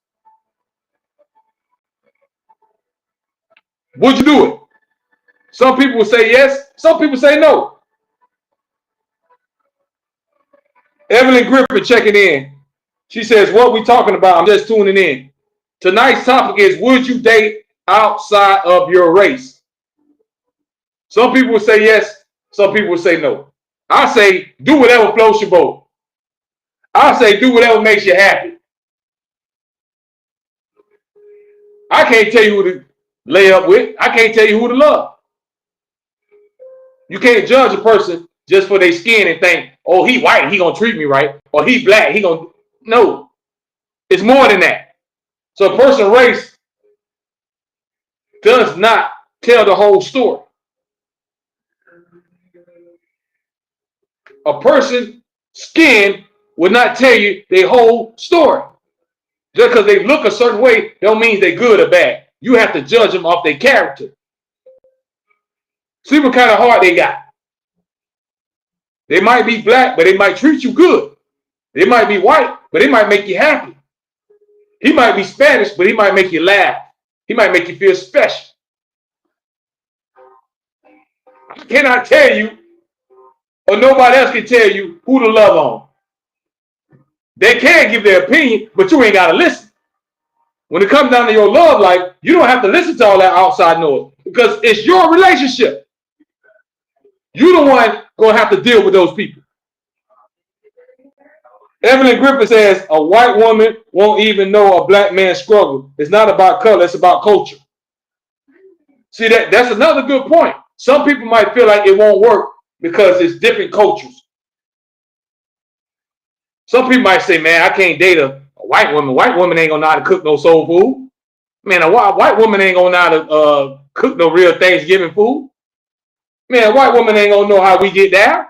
[SPEAKER 2] Would you do it? Some people will say yes. Some people say no. Evelyn Griffin checking in. She says, what we talking about? I'm just tuning in. Tonight's topic is, would you date outside of your race? Some people will say yes. Some people will say no. I say, do whatever floats your boat. I say, do whatever makes you happy. I can't tell you who to lay up with. I can't tell you who to love. You can't judge a person just for their skin and think, oh, he white, he gonna treat me right, or he black, he gonna. No, it's more than that. So a person's race does not tell the whole story. A person's skin will not tell you their whole story. Just because they look a certain way don't mean they're good or bad. You have to judge them off their character. See what kind of heart they got. They might be black, but they might treat you good. They might be white, but they might make you happy. He might be Spanish, but he might make you laugh. He might make you feel special. I cannot tell you, or nobody else can tell you who to love on. They can give their opinion, but you ain't got to listen. When it comes down to your love life, you don't have to listen to all that outside noise because it's your relationship. You're the one going to have to deal with those people. Evelyn Griffin says a white woman won't even know a black man's struggle. It's not about color, it's about culture. See, that's another good point. Some people might feel like it won't work because it's different cultures. Some people might say, man, I can't date a white woman. White woman ain't gonna know how to cook no soul food. Man, a white woman ain't gonna know how to cook no real Thanksgiving food. Man, a white woman ain't gonna know how we get down.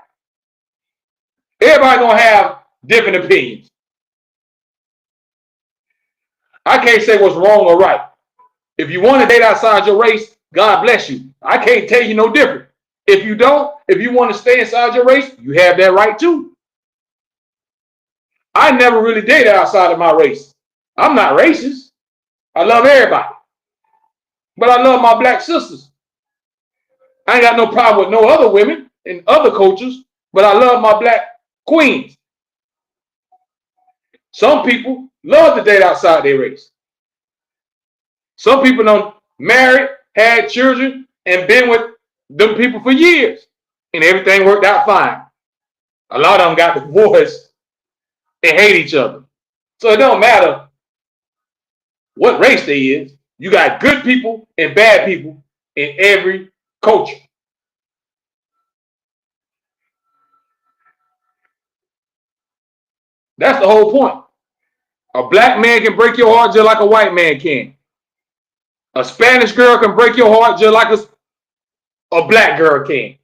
[SPEAKER 2] Everybody gonna have different opinions. I can't say what's wrong or right. If you want to date outside your race, God bless you. I can't tell you no different. If you don't, if you want to stay inside your race, you have that right too. I never really dated outside of my race. I'm not racist. I love everybody. But I love my black sisters. I ain't got no problem with no other women in other cultures, but I love my black queens. Some people love to date outside their race. Some people don't married, had children, and been with them people for years. And everything worked out fine. A lot of them got divorced and hate each other. So it don't matter what race they is. You got good people and bad people in every culture. That's the whole point. A black man can break your heart just like a white man can. A Spanish girl can break your heart just like a black girl can.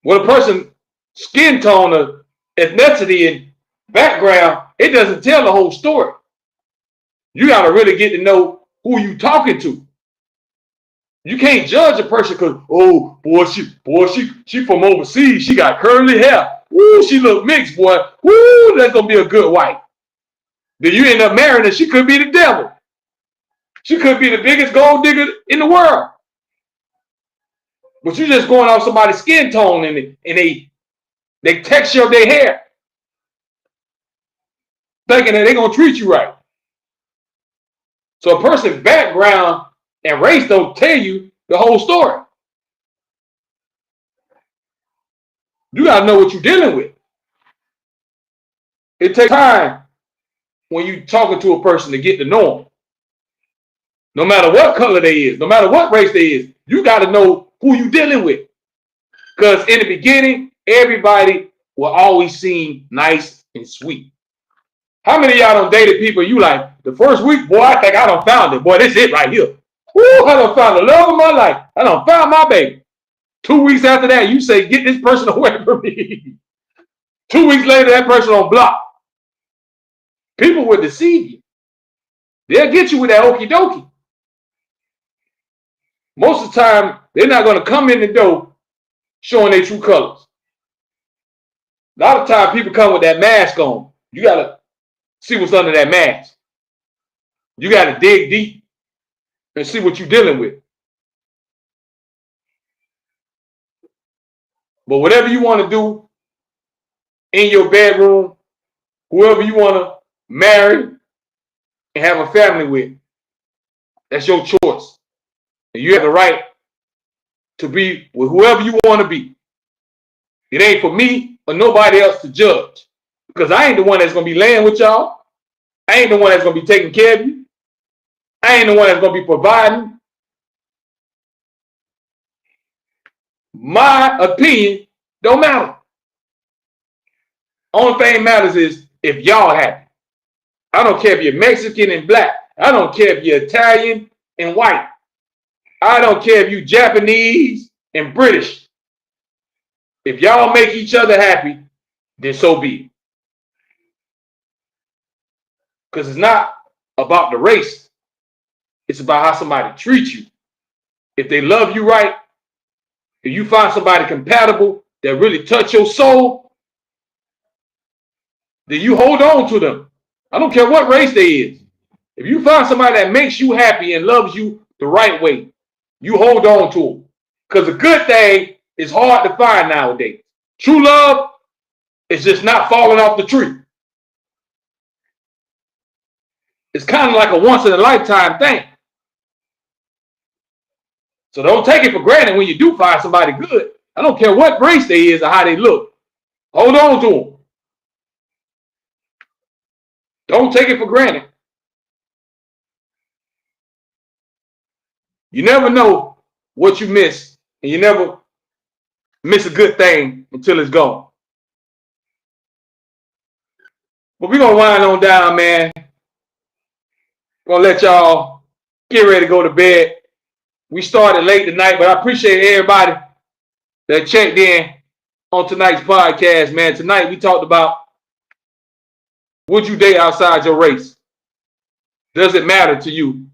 [SPEAKER 2] When a person's skin tone or ethnicity and background, it doesn't tell the whole story. You got to really get to know who you talking to. You can't judge a person because, oh, boy, she from overseas. She got curly hair. Ooh, she look mixed, boy. Ooh, that's going to be a good wife. Then you end up marrying her. She could be the devil. She could be the biggest gold digger in the world. But you're just going off somebody's skin tone and they texture of their hair, thinking that they're going to treat you right. So a person's background and race don't tell you the whole story. You got to know what you're dealing with. It takes time when you're talking to a person to get to know them. No matter what color they is, no matter what race they is, you got to know who you're dealing with. Because in the beginning, everybody will always seem nice and sweet. How many of y'all done dated people you like, the first week, boy, I think I done found it. Boy, this it right here. Woo, I done found the love of my life. I done found my baby. 2 weeks after that, you say, get this person away from me. 2 weeks later, that person on block. People will deceive you. They'll get you with that okie dokie. Most of the time, they're not going to come in the door showing their true colors. A lot of times, people come with that mask on. You got to see what's under that mask. You got to dig deep and see what you're dealing with. But whatever you want to do in your bedroom, whoever you want to marry and have a family with, that's your choice. And you have the right to be with whoever you want to be. It ain't for me or nobody else to judge. Because I ain't the one that's going to be laying with y'all. I ain't the one that's going to be taking care of you. I ain't the one that's going to be providing. My opinion don't matter. Only thing matters is if y'all happy. I don't care if you're Mexican and black. I don't care if you're Italian and white. I don't care if you're Japanese and British. If y'all make each other happy, then so be it. Because it's not about the race. It's about how somebody treats you. If they love you right, if you find somebody compatible that really touch your soul, then you hold on to them. I don't care what race they is. If you find somebody that makes you happy and loves you the right way, you hold on to them. Because a good thing is hard to find nowadays. True love is just not falling off the tree. It's kind of like a once in a lifetime thing. So don't take it for granted when you do find somebody good. I don't care what race they is or how they look. Hold on to them. Don't take it for granted. You never know what you miss, and you never miss a good thing until it's gone. But we're going to wind on down, man. Going to let y'all get ready to go to bed. We started late tonight, but I appreciate everybody that checked in on tonight's podcast, man. Tonight we talked about, would you date outside your race? Does it matter to you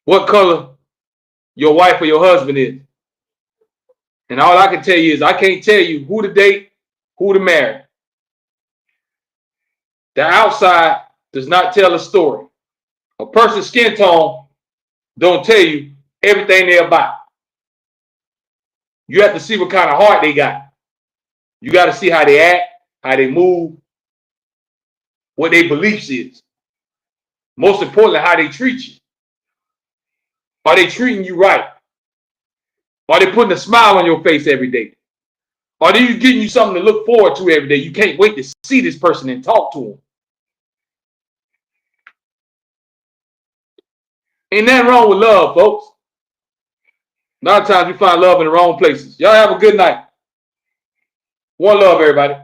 [SPEAKER 2] what color your wife or your husband is? And all I can tell you is I can't tell you who to date, who to marry. The outside does not tell a story. A person's skin tone don't tell you everything they're about. You have to see what kind of heart they got. You got to see how they act, how they move, what their beliefs is. Most importantly, how they treat you. Are they treating you right? Are they putting a smile on your face every day? Are they giving you something to look forward to every day? You can't wait to see this person and talk to them. Ain't nothing wrong with love, folks. A lot of times we find love in the wrong places. Y'all have a good night. One love, everybody.